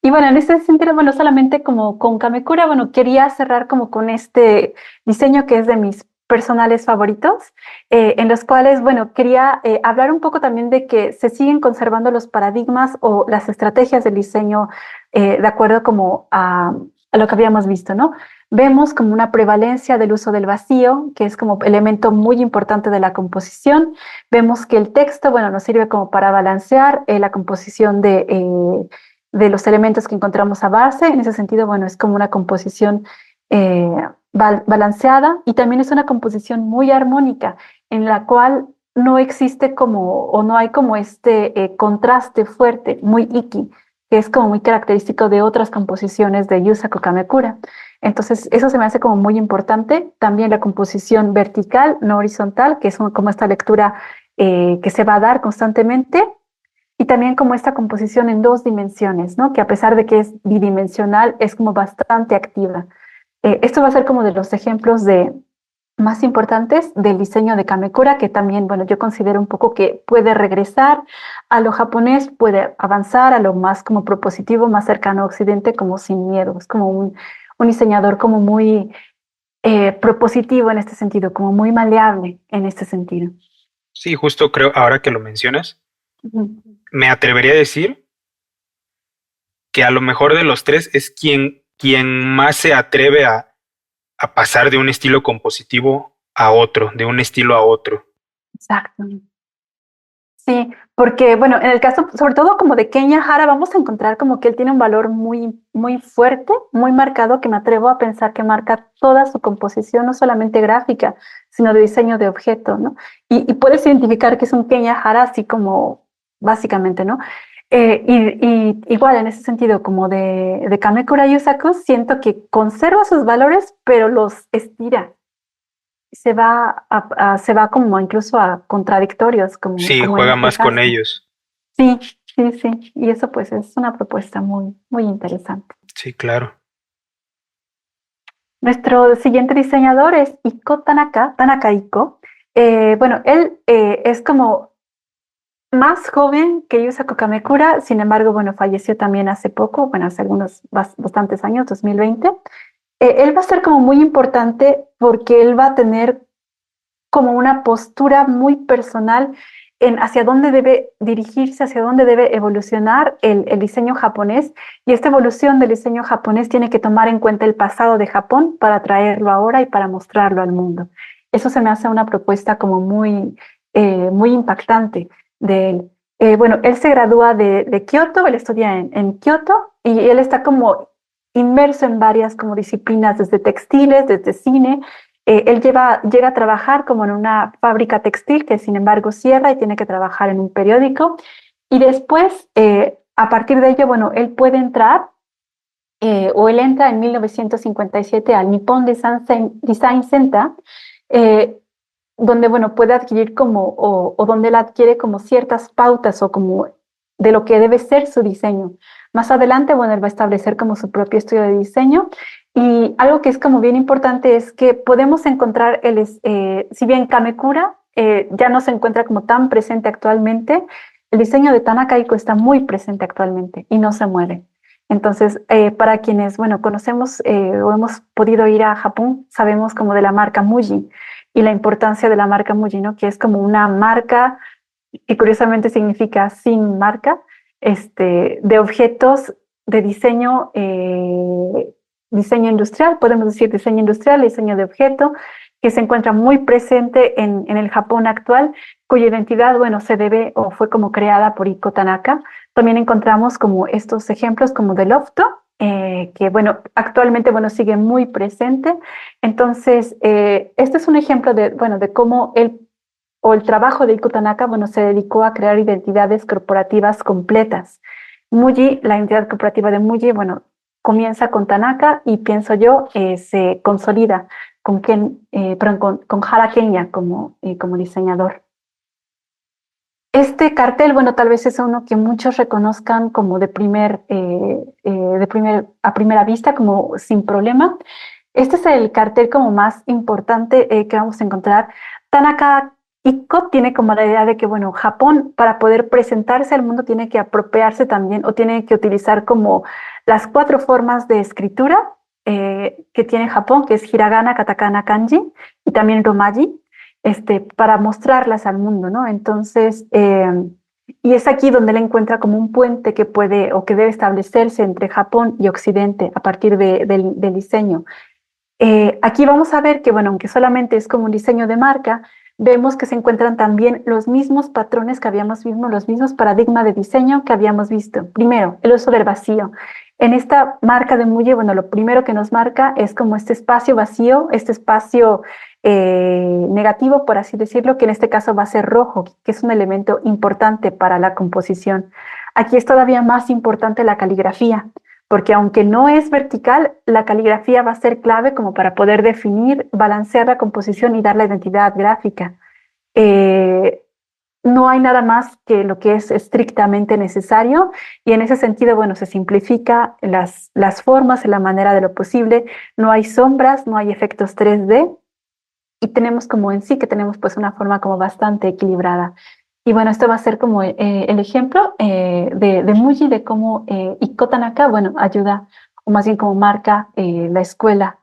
Speaker 2: Y bueno, en ese sentido, bueno, solamente como con Kamekura, bueno, quería cerrar como con este diseño que es de mis personales favoritos, en los cuales, bueno, quería hablar un poco también de que se siguen conservando los paradigmas o las estrategias del diseño de acuerdo como a lo que habíamos visto, ¿no? Vemos como una prevalencia del uso del vacío, que es como elemento muy importante de la composición. Vemos que el texto, bueno, nos sirve como para balancear la composición de los elementos que encontramos a base. En ese sentido, bueno, es como una composición eh, balanceada y también es una composición muy armónica en la cual no existe como o no hay como este contraste fuerte, muy iki, que es como muy característico de otras composiciones de Yusaku Kamekura. Entonces, eso se me hace como muy importante. También la composición vertical, no horizontal, que es como esta lectura que se va a dar constantemente y también como esta composición en dos dimensiones, ¿no? Que a pesar de que es bidimensional, es como bastante activa. Esto va a ser como de los ejemplos más importantes del diseño de Kamekura, que también, bueno, yo considero un poco que puede regresar a lo japonés, puede avanzar a lo más como propositivo, más cercano a Occidente, como sin miedo. Es como un diseñador como muy propositivo en este sentido, como muy maleable en este sentido.
Speaker 1: Sí, justo creo, ahora que lo mencionas,
Speaker 2: Ujú.
Speaker 1: me atrevería a decir que a lo mejor de los tres es quien más se atreve a pasar de un estilo compositivo a otro, de un estilo a otro.
Speaker 2: Exacto. Sí, porque bueno, en el caso, sobre todo como de Kenya Hara, vamos a encontrar como que él tiene un valor muy fuerte, muy marcado, que me atrevo a pensar que marca toda su composición, no solamente gráfica, sino de diseño de objeto, ¿no? Y puedes identificar que es un Kenya Hara así como básicamente, ¿no? Y igual en ese sentido, como de Kamekura Yusaku, siento que conserva sus valores, pero los estira se va como incluso a contradictorios,
Speaker 1: Sí,
Speaker 2: como en
Speaker 1: juega
Speaker 2: este
Speaker 1: más con
Speaker 2: caso.
Speaker 1: ellos.
Speaker 2: Sí, sí, sí. Y eso pues es una propuesta muy interesante.
Speaker 1: Sí, claro.
Speaker 2: Nuestro siguiente diseñador es Iko Tanaka, Tanaka Iko. Bueno, él es como más joven que Yusaku Kamekura, sin embargo, bueno, falleció también hace poco, bueno, hace algunos bastantes años, 2020. Él va a ser como muy importante porque él va a tener como una postura muy personal en hacia dónde debe dirigirse, hacia dónde debe evolucionar el diseño japonés. Y esta evolución del diseño japonés tiene que tomar en cuenta el pasado de Japón para traerlo ahora y para mostrarlo al mundo. Eso se me hace una propuesta como muy impactante de él. Bueno, él se gradúa de Kioto, él estudia en Kioto y él está como inmerso en varias como disciplinas, desde textiles, desde cine. Él llega a trabajar como en una fábrica textil que sin embargo cierra y tiene que trabajar en un periódico. Y después, a partir de ello, bueno, él puede entrar o él entra en 1957 al Nippon Design Center, eh, donde, bueno, puede adquirir como, o donde él adquiere como ciertas pautas o como de lo que debe ser su diseño. Más adelante, bueno, él va a establecer como su propio estudio de diseño y algo que es como bien importante es que podemos encontrar, si bien Kamekura ya no se encuentra como tan presente actualmente, el diseño de Tanaka Iko está muy presente actualmente y no se mueve. Entonces, para quienes, bueno, conocemos o hemos podido ir a Japón, sabemos como de la marca Muji y la importancia de la marca Muji, ¿no? Que es como una marca que curiosamente significa sin marca, de objetos de diseño industrial, podemos decir diseño industrial, diseño de objeto, que se encuentra muy presente en el Japón actual, cuya identidad, bueno, se debe o fue como creada por Iko Tanaka. También encontramos como estos ejemplos como de Lofto, que bueno, actualmente bueno, sigue muy presente. Entonces, este es un ejemplo de, bueno, de cómo el trabajo de Iko Tanaka, bueno, se dedicó a crear identidades corporativas completas. Muji, la identidad corporativa de Muji, bueno, comienza con Tanaka y pienso yo, se consolida con Hara Kenya como diseñador. Este cartel, bueno, tal vez es uno que muchos reconozcan como a primera vista, como sin problema. Este es el cartel como más importante que vamos a encontrar. Tanaka Iko tiene como la idea de que, bueno, Japón para poder presentarse al mundo tiene que apropiarse también o tiene que utilizar como las 4 formas de escritura que tiene Japón, que es hiragana, katakana, kanji y también romaji, para mostrarlas al mundo, ¿no? Entonces, y es aquí donde él encuentra como un puente que puede o que debe establecerse entre Japón y Occidente a partir del diseño. Aquí vamos a ver que, bueno, aunque solamente es como un diseño de marca, vemos que se encuentran también los mismos patrones que habíamos visto, los mismos paradigmas de diseño que habíamos visto. Primero, el uso del vacío. En esta marca de Muji, bueno, lo primero que nos marca es como este espacio vacío, este espacio negativo, por así decirlo, que en este caso va a ser rojo, que es un elemento importante para la composición. Aquí es todavía más importante la caligrafía, porque aunque no es vertical, la caligrafía va a ser clave como para poder definir, balancear la composición y dar la identidad gráfica. Eh, no hay nada más que lo que es estrictamente necesario y en ese sentido, bueno, se simplifica las formas en la manera de lo posible, no hay sombras, no hay efectos 3D y tenemos como en sí que tenemos pues una forma como bastante equilibrada. Y bueno, esto va a ser como el ejemplo de Muji, de cómo Iko Tanaka, bueno, ayuda, o más bien como marca la escuela,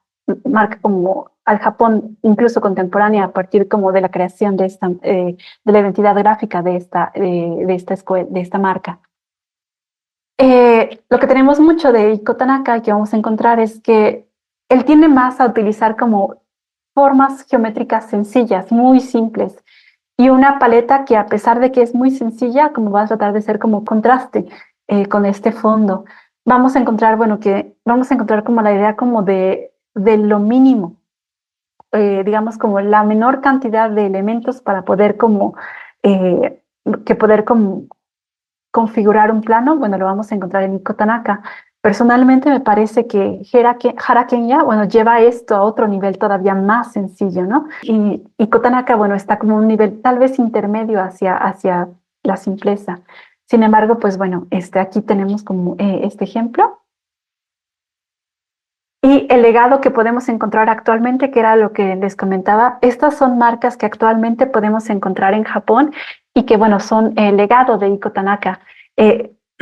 Speaker 2: marca como al Japón, incluso contemporánea, a partir como de la creación de la identidad gráfica de esta marca. Lo que tenemos mucho de Iko Tanaka que vamos a encontrar es que él tiende más a utilizar como formas geométricas sencillas, muy simples, y una paleta que a pesar de que es muy sencilla, como va a tratar de ser como contraste con este fondo, vamos a encontrar, bueno, que vamos a encontrar como la idea como de lo mínimo, digamos como la menor cantidad de elementos para poder como, poder como configurar un plano, bueno, lo vamos a encontrar en Iko Tanaka. Personalmente me parece que Hara Kenya, bueno, lleva esto a otro nivel todavía más sencillo, ¿no? Y Iko Tanaka, bueno, está como un nivel tal vez intermedio hacia la simpleza. Sin embargo, pues bueno, aquí tenemos como este ejemplo. Y el legado que podemos encontrar actualmente, que era lo que les comentaba, estas son marcas que actualmente podemos encontrar en Japón y que, bueno, son el legado de Iko Tanaka.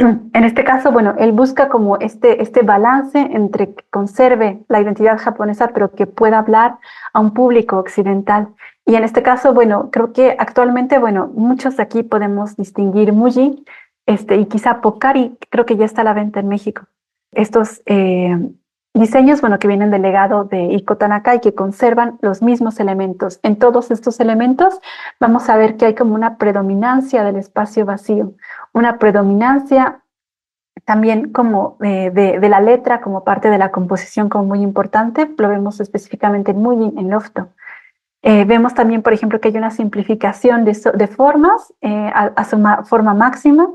Speaker 2: En este caso, bueno, él busca como este balance entre que conserve la identidad japonesa, pero que pueda hablar a un público occidental. Y en este caso, bueno, creo que actualmente, bueno, muchos de aquí podemos distinguir Muji, y quizá Pocari, creo que ya está a la venta en México. Estos diseños, bueno, que vienen del legado de Iko Tanaka y que conservan los mismos elementos. En todos estos elementos vamos a ver que hay como una predominancia del espacio vacío, una predominancia también como de la letra como parte de la composición como muy importante. Lo vemos específicamente en Muji, en Lofto. Vemos también, por ejemplo, que hay una simplificación de formas a su forma máxima,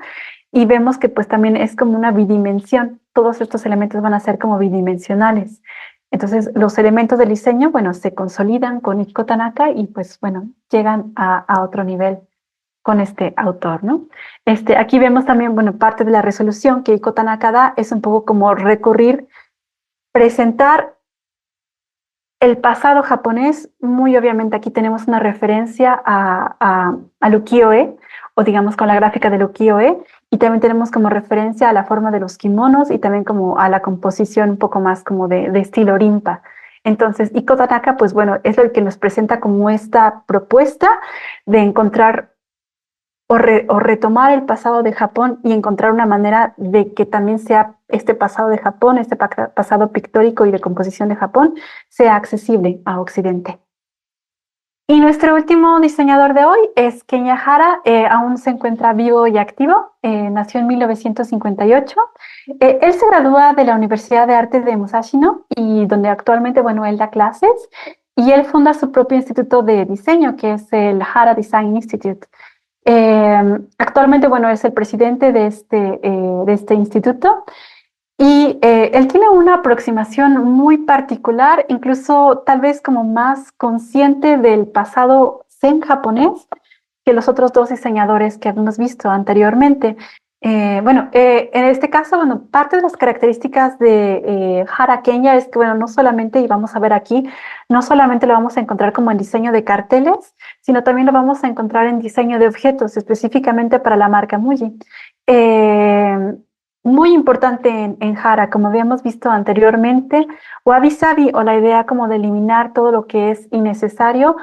Speaker 2: y vemos que pues también es como una bidimensión. Todos estos elementos van a ser como bidimensionales. Entonces, los elementos del diseño, bueno, se consolidan con Iko Tanaka y pues, bueno, llegan a otro nivel con este autor, ¿no? Aquí vemos también, bueno, parte de la resolución que Iko Tanaka da es un poco como recurrir, presentar el pasado japonés. Muy obviamente aquí tenemos una referencia al ukiyo-e, o digamos con la gráfica del ukiyo-e, y también tenemos como referencia a la forma de los kimonos y también como a la composición un poco más como de estilo rimpa. Entonces, Iko Tanaka, pues bueno, es el que nos presenta como esta propuesta de encontrar o retomar el pasado de Japón y encontrar una manera de que también sea este pasado de Japón, este pasado pictórico y de composición de Japón, sea accesible a Occidente. Y nuestro último diseñador de hoy es Kenya Hara. Aún se encuentra vivo y activo. Nació en 1958. Él se gradúa de la Universidad de Arte de Musashino, y donde actualmente, bueno, él da clases, y él funda su propio instituto de diseño, que es el Hara Design Institute. Actualmente, bueno, es el presidente de este instituto, y él tiene una aproximación muy particular, incluso tal vez como más consciente del pasado zen japonés que los otros dos diseñadores que hemos visto anteriormente. En este caso, bueno, parte de las características de Hara Kenya es que, bueno, no solamente, y vamos a ver aquí, no solamente lo vamos a encontrar como en diseño de carteles, sino también lo vamos a encontrar en diseño de objetos, específicamente para la marca Muji. Muy importante en Hara, como habíamos visto anteriormente, Wabi Sabi, o la idea como de eliminar todo lo que es innecesario,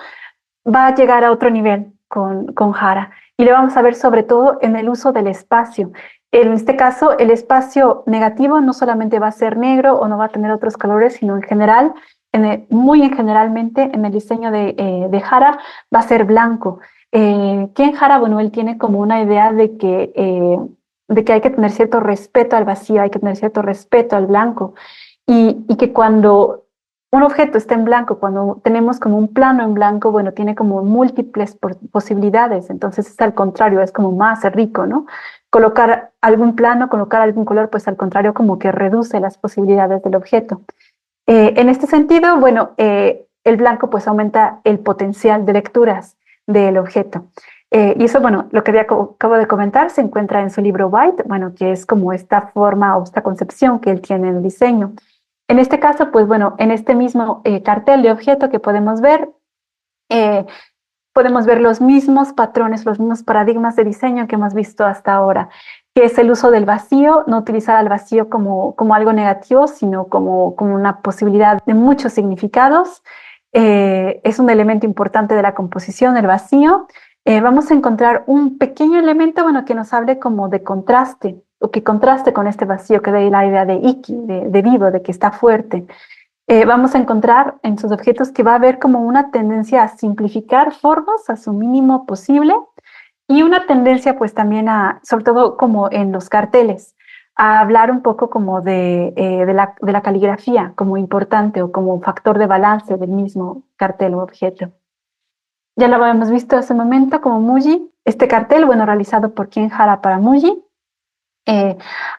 Speaker 2: va a llegar a otro nivel con Hara. Y lo vamos a ver sobre todo en el uso del espacio. En este caso, el espacio negativo no solamente va a ser negro o no va a tener otros colores, sino en general, muy en generalmente en el diseño de Hara va a ser blanco. Ken Hara, bueno, él tiene como una idea de que hay que tener cierto respeto al vacío, hay que tener cierto respeto al blanco, y que cuando un objeto está en blanco, cuando tenemos como un plano en blanco, bueno, tiene como múltiples posibilidades, entonces es al contrario, es como más rico, ¿no? Colocar algún plano, colocar algún color, pues al contrario, como que reduce las posibilidades del objeto. En este sentido, bueno, el blanco pues aumenta el potencial de lecturas del objeto. Y eso, bueno, lo que acabo de comentar se encuentra en su libro White, bueno, que es como esta forma o esta concepción que él tiene en el diseño. En este caso, pues bueno, en este mismo cartel de objeto que podemos ver los mismos patrones, los mismos paradigmas de diseño que hemos visto hasta ahora, que es el uso del vacío, no utilizar al vacío como algo negativo, sino como una posibilidad de muchos significados. Es un elemento importante de la composición, el vacío. Vamos a encontrar un pequeño elemento, bueno, que nos hable como de contraste, o que contraste con este vacío, que dé la idea de iki, de vivo, de que está fuerte. Vamos a encontrar en sus objetos que va a haber como una tendencia a simplificar formas a su mínimo posible, y una tendencia pues también sobre todo como en los carteles, a hablar un poco como de la caligrafía como importante o como factor de balance del mismo cartel o objeto. Ya lo habíamos visto hace un momento como Muji, este cartel, bueno, realizado por Ken Hara para Muji,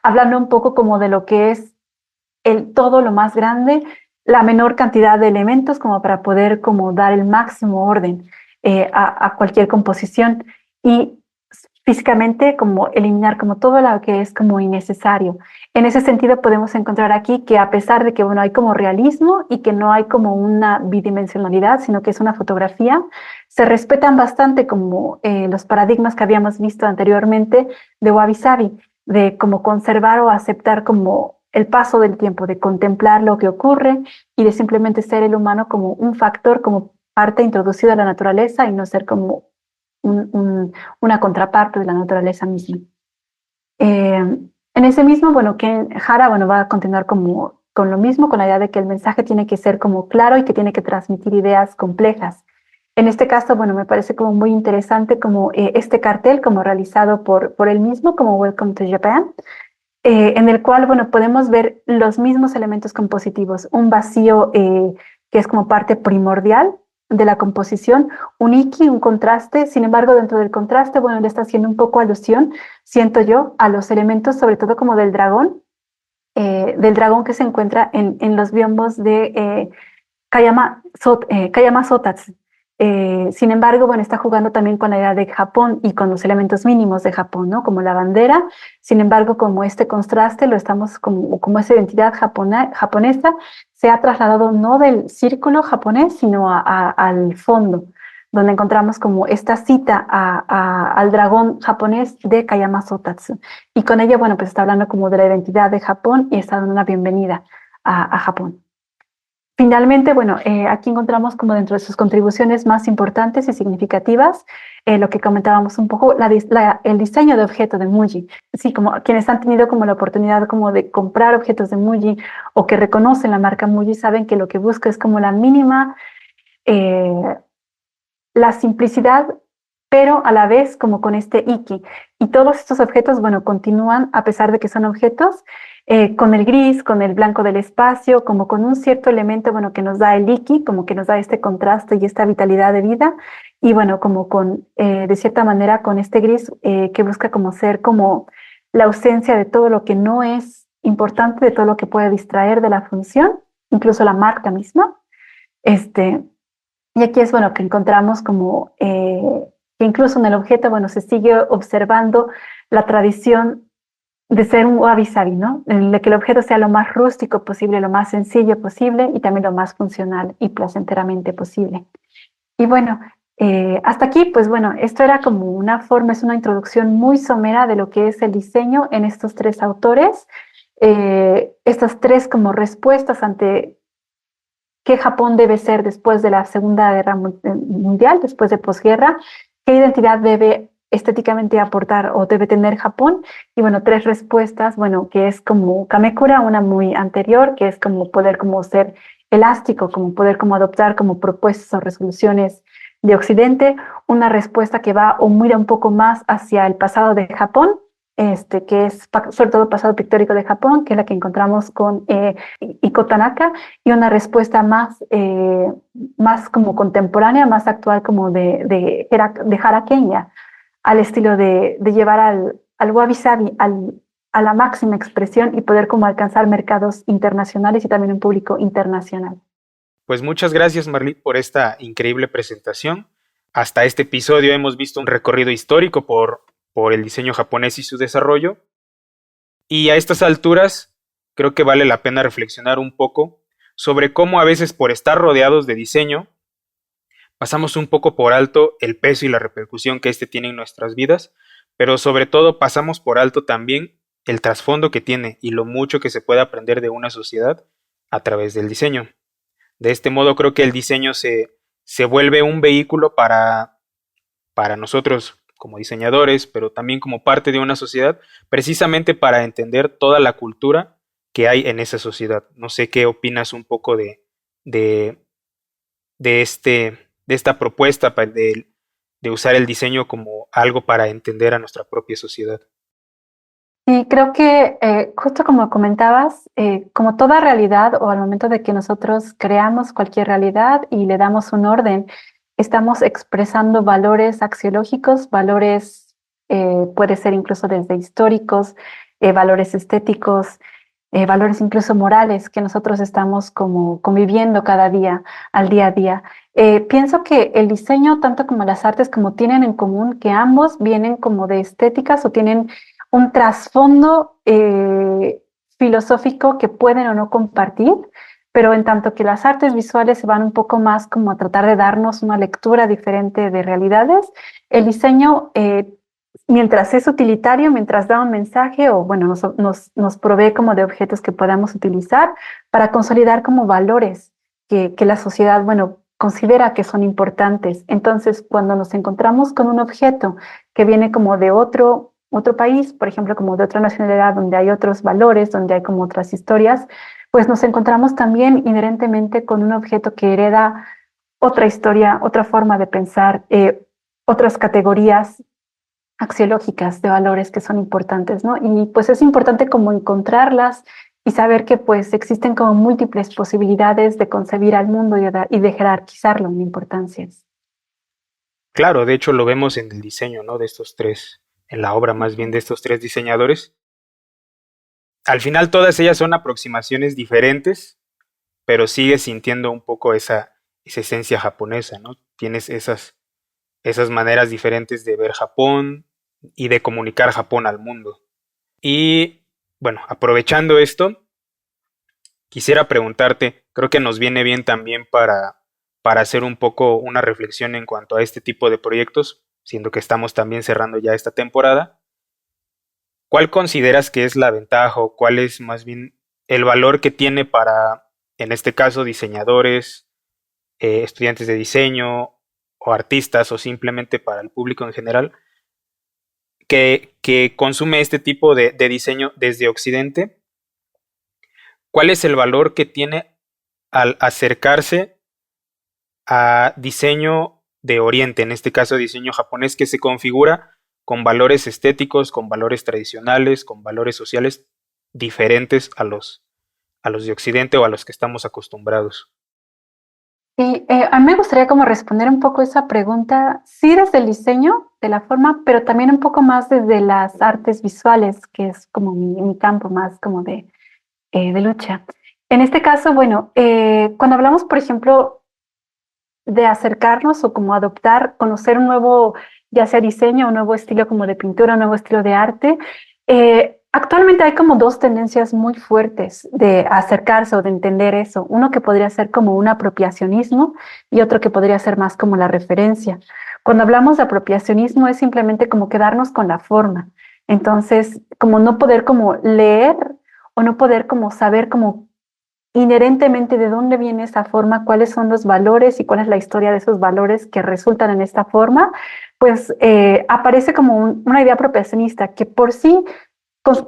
Speaker 2: hablando un poco como de lo que es todo lo más grande, la menor cantidad de elementos como para poder como dar el máximo orden a cualquier composición, y físicamente como eliminar como todo lo que es como innecesario. En ese sentido podemos encontrar aquí que, a pesar de que, bueno, hay como realismo y que no hay como una bidimensionalidad, sino que es una fotografía, se respetan bastante como los paradigmas que habíamos visto anteriormente de Wabi Sabi, de como conservar o aceptar como el paso del tiempo, de contemplar lo que ocurre y de simplemente ser el humano como un factor como parte introducido a la naturaleza y no ser como una contraparte de la naturaleza misma. En ese mismo, bueno, Ken Hara, bueno, va a continuar como con lo mismo, con la idea de que el mensaje tiene que ser como claro y que tiene que transmitir ideas complejas. En este caso, bueno, me parece como muy interesante como este cartel como realizado por él mismo, como Welcome to Japan, en el cual, bueno, podemos ver los mismos elementos compositivos, un vacío que es como parte primordial de la composición, un iki, un contraste, sin embargo, dentro del contraste, bueno, le está haciendo un poco alusión, siento yo, a los elementos, sobre todo como del dragón que se encuentra en los biombos de Kayama Sotatsu. Sin embargo, bueno, está jugando también con la idea de Japón y con los elementos mínimos de Japón, ¿no? Como la bandera. Sin embargo, como este contraste lo estamos como esa identidad japonesa se ha trasladado no del círculo japonés, sino al fondo, donde encontramos como esta cita al dragón japonés de Kayama Sotatsu. Y con ella, bueno, pues está hablando como de la identidad de Japón y está dando una bienvenida a Japón. Finalmente, bueno, aquí encontramos como dentro de sus contribuciones más importantes y significativas lo que comentábamos un poco, el diseño de objeto de Muji. Sí, como quienes han tenido como la oportunidad como de comprar objetos de Muji o que reconocen la marca Muji saben que lo que busca es como la mínima, la simplicidad, pero a la vez como con este iki. Y todos estos objetos, bueno, continúan, a pesar de que son objetos, con el gris, con el blanco del espacio, como con un cierto elemento, bueno, que nos da el iki, como que nos da este contraste y esta vitalidad de vida, y bueno, como con, de cierta manera, con este gris que busca como ser como la ausencia de todo lo que no es importante, de todo lo que puede distraer de la función, incluso la marca misma. Y aquí es bueno que encontramos como que incluso en el objeto, bueno, se sigue observando la tradición de ser un wabi-sabi, ¿no? De que el objeto sea lo más rústico posible, lo más sencillo posible y también lo más funcional y placenteramente posible. Y bueno, hasta aquí, pues bueno, esto era como una forma, es una introducción muy somera de lo que es el diseño en estos tres autores, estas tres como respuestas ante qué Japón debe ser después de la Segunda Guerra Mundial, después de posguerra, qué identidad debe estéticamente aportar o debe tener Japón. Y bueno, tres respuestas, bueno, que es como Kamekura, una muy anterior, que es como poder como ser elástico, como poder como adoptar como propuestas o resoluciones de Occidente, una respuesta que va o mira un poco más hacia el pasado de Japón, que es sobre todo pasado pictórico de Japón, que es la que encontramos con Iko Tanaka, y una respuesta más como contemporánea, más actual como de Hara Kenya, al estilo de llevar al wabi-sabi, a la máxima expresión y poder como alcanzar mercados internacionales y también un público internacional.
Speaker 1: Pues muchas gracias, Marlit, por esta increíble presentación. Hasta este episodio hemos visto un recorrido histórico por el diseño japonés y su desarrollo. Y a estas alturas creo que vale la pena reflexionar un poco sobre cómo a veces por estar rodeados de diseño pasamos un poco por alto el peso y la repercusión que este tiene en nuestras vidas, pero sobre todo pasamos por alto también el trasfondo que tiene y lo mucho que se puede aprender de una sociedad a través del diseño. De este modo creo que el diseño se vuelve un vehículo para nosotros como diseñadores, pero también como parte de una sociedad, precisamente para entender toda la cultura que hay en esa sociedad. No sé qué opinas un poco de, de esta propuesta de usar el diseño como algo para entender a nuestra propia sociedad.
Speaker 2: Y creo que justo como comentabas, como toda realidad o al momento de que nosotros creamos cualquier realidad y le damos un orden, estamos expresando valores axiológicos, valores, puede ser incluso desde históricos, valores estéticos, valores incluso morales que nosotros estamos como conviviendo cada día, al día a día. Pienso que el diseño, tanto como las artes, como tienen en común que ambos vienen como de estéticas o tienen un trasfondo filosófico que pueden o no compartir, pero en tanto que las artes visuales se van un poco más como a tratar de darnos una lectura diferente de realidades, el diseño, mientras es utilitario, mientras da un mensaje o bueno, nos provee como de objetos que podamos utilizar para consolidar como valores que la sociedad, bueno, considera que son importantes. Entonces, cuando nos encontramos con un objeto que viene como de otro país, por ejemplo, como de otra nacionalidad, donde hay otros valores, donde hay como otras historias, pues nos encontramos también inherentemente con un objeto que hereda otra historia, otra forma de pensar, otras categorías axiológicas de valores que son importantes, ¿no? Y pues es importante como encontrarlas y saber que pues existen como múltiples posibilidades de concebir al mundo y de jerarquizarlo en importancias.
Speaker 1: Claro, de hecho lo vemos en el diseño, ¿no? De estos tres, en la obra más bien de estos tres diseñadores. Al final todas ellas son aproximaciones diferentes, pero sigues sintiendo un poco esa esencia japonesa, ¿no? Tienes esas maneras diferentes de ver Japón y de comunicar Japón al mundo. Y bueno, aprovechando esto, quisiera preguntarte, creo que nos viene bien también para hacer un poco una reflexión en cuanto a este tipo de proyectos, siendo que estamos también cerrando ya esta temporada. ¿Cuál consideras que es la ventaja o cuál es más bien el valor que tiene para, en este caso, diseñadores, estudiantes de diseño o artistas o simplemente para el público en general que consume este tipo de diseño desde Occidente? ¿Cuál es el valor que tiene al acercarse a diseño de Oriente, en este caso diseño japonés, que se configura con valores estéticos, con valores tradicionales, con valores sociales diferentes a los de Occidente o a los que estamos acostumbrados?
Speaker 2: Sí, a mí me gustaría como responder un poco esa pregunta, sí desde el diseño, de la forma, pero también un poco más desde las artes visuales, que es como mi campo más como de lucha. En este caso, bueno, cuando hablamos, por ejemplo, de acercarnos o como adoptar, conocer un nuevo, ya sea diseño, un nuevo estilo como de pintura, un nuevo estilo de arte. Actualmente hay como dos tendencias muy fuertes de acercarse o de entender eso. Uno que podría ser como un apropiacionismo y otro que podría ser más como la referencia. Cuando hablamos de apropiacionismo es simplemente como quedarnos con la forma. Entonces, como no poder como leer o no poder como saber como inherentemente de dónde viene esa forma, cuáles son los valores y cuál es la historia de esos valores que resultan en esta forma, pues aparece como una idea apropiacionista que por sí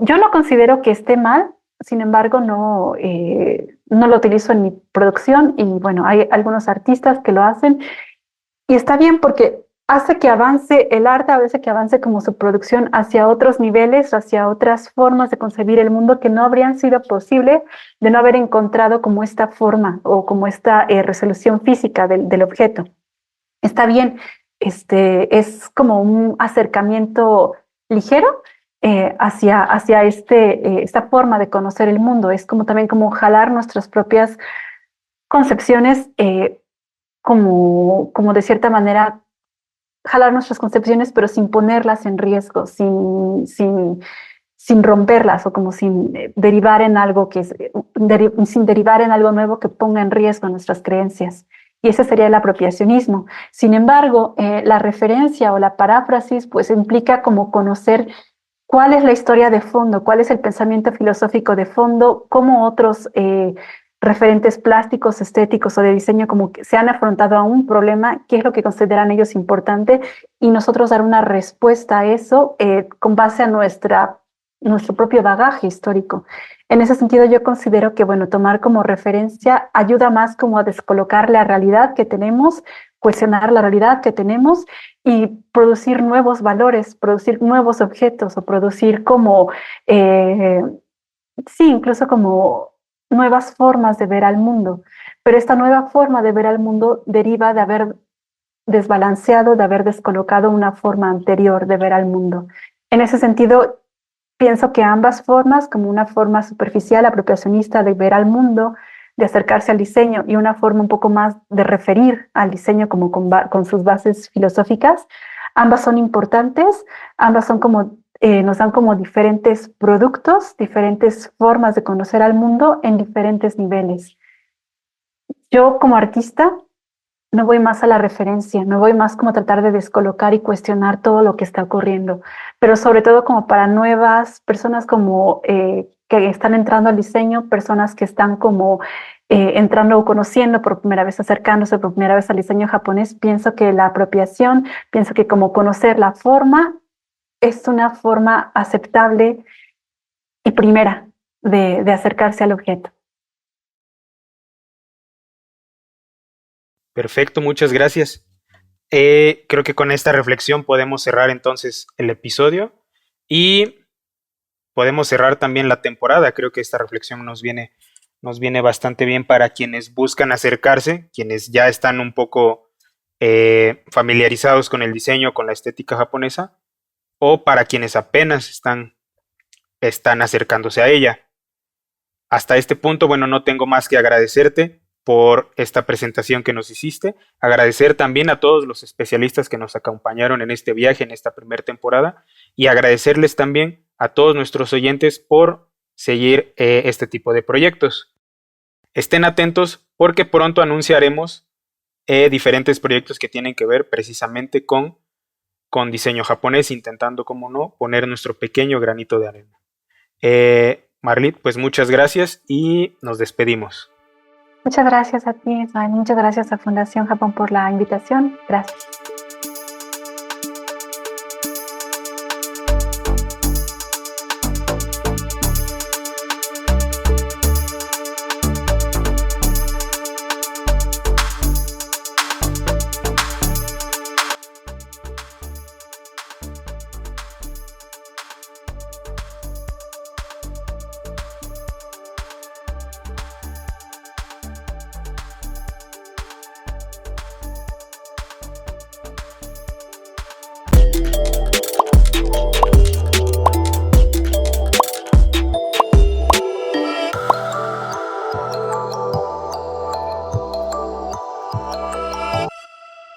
Speaker 2: yo no considero que esté mal, sin embargo no lo utilizo en mi producción y bueno, hay algunos artistas que lo hacen y está bien porque hace que avance el arte, a veces que avance como su producción hacia otros niveles, hacia otras formas de concebir el mundo que no habrían sido posible de no haber encontrado como esta forma o como esta resolución física del objeto. Está bien, es como un acercamiento ligero hacia esta forma de conocer el mundo. Es como también como jalar nuestras propias concepciones, como de cierta manera jalar nuestras concepciones, pero sin ponerlas en riesgo, sin romperlas o como sin derivar en algo sin derivar en algo nuevo que ponga en riesgo nuestras creencias. Y ese sería el apropiacionismo. Sin embargo, la referencia o la paráfrasis pues implica como conocer cuál es la historia de fondo, cuál es el pensamiento filosófico de fondo, cómo otros referentes plásticos, estéticos o de diseño como que se han afrontado a un problema, qué es lo que consideran ellos importante y nosotros dar una respuesta a eso con base a nuestro propio bagaje histórico. En ese sentido, yo considero que, bueno, tomar como referencia ayuda más como a descolocar la realidad que tenemos, cuestionar la realidad que tenemos y producir nuevos valores, producir nuevos objetos o producir como, sí, incluso como nuevas formas de ver al mundo. Pero esta nueva forma de ver al mundo deriva de haber desbalanceado, de haber descolocado una forma anterior de ver al mundo. En ese sentido, pienso que ambas formas, como una forma superficial, apropiacionista de ver al mundo, de acercarse al diseño y una forma un poco más de referir al diseño como con sus bases filosóficas, ambas son importantes, ambas son como, nos dan como diferentes productos, diferentes formas de conocer al mundo en diferentes niveles. Yo como artista me voy más a la referencia, me voy más como a tratar de descolocar y cuestionar todo lo que está ocurriendo, pero sobre todo como para nuevas personas como que están entrando al diseño, personas que están como entrando o conociendo por primera vez, acercándose por primera vez al diseño japonés. Pienso que la apropiación, pienso que como conocer la forma es una forma aceptable y primera de acercarse al objeto.
Speaker 1: Perfecto, muchas gracias. Creo que con esta reflexión podemos cerrar entonces el episodio y podemos cerrar también la temporada. Creo que esta reflexión nos viene bastante bien para quienes buscan acercarse, quienes ya están un poco familiarizados con el diseño, con la estética japonesa, o para quienes apenas están acercándose a ella. Hasta este punto, bueno, no tengo más que agradecerte por esta presentación que nos hiciste, agradecer también a todos los especialistas que nos acompañaron en este viaje, en esta primera temporada, y agradecerles también a todos nuestros oyentes por seguir este tipo de proyectos. Estén atentos porque pronto anunciaremos diferentes proyectos que tienen que ver precisamente con diseño japonés, intentando, como no, poner nuestro pequeño granito de arena. Marlit, pues muchas gracias y nos despedimos.
Speaker 2: Muchas gracias a ti, Ismael. Muchas gracias a Fundación Japón por la invitación. Gracias.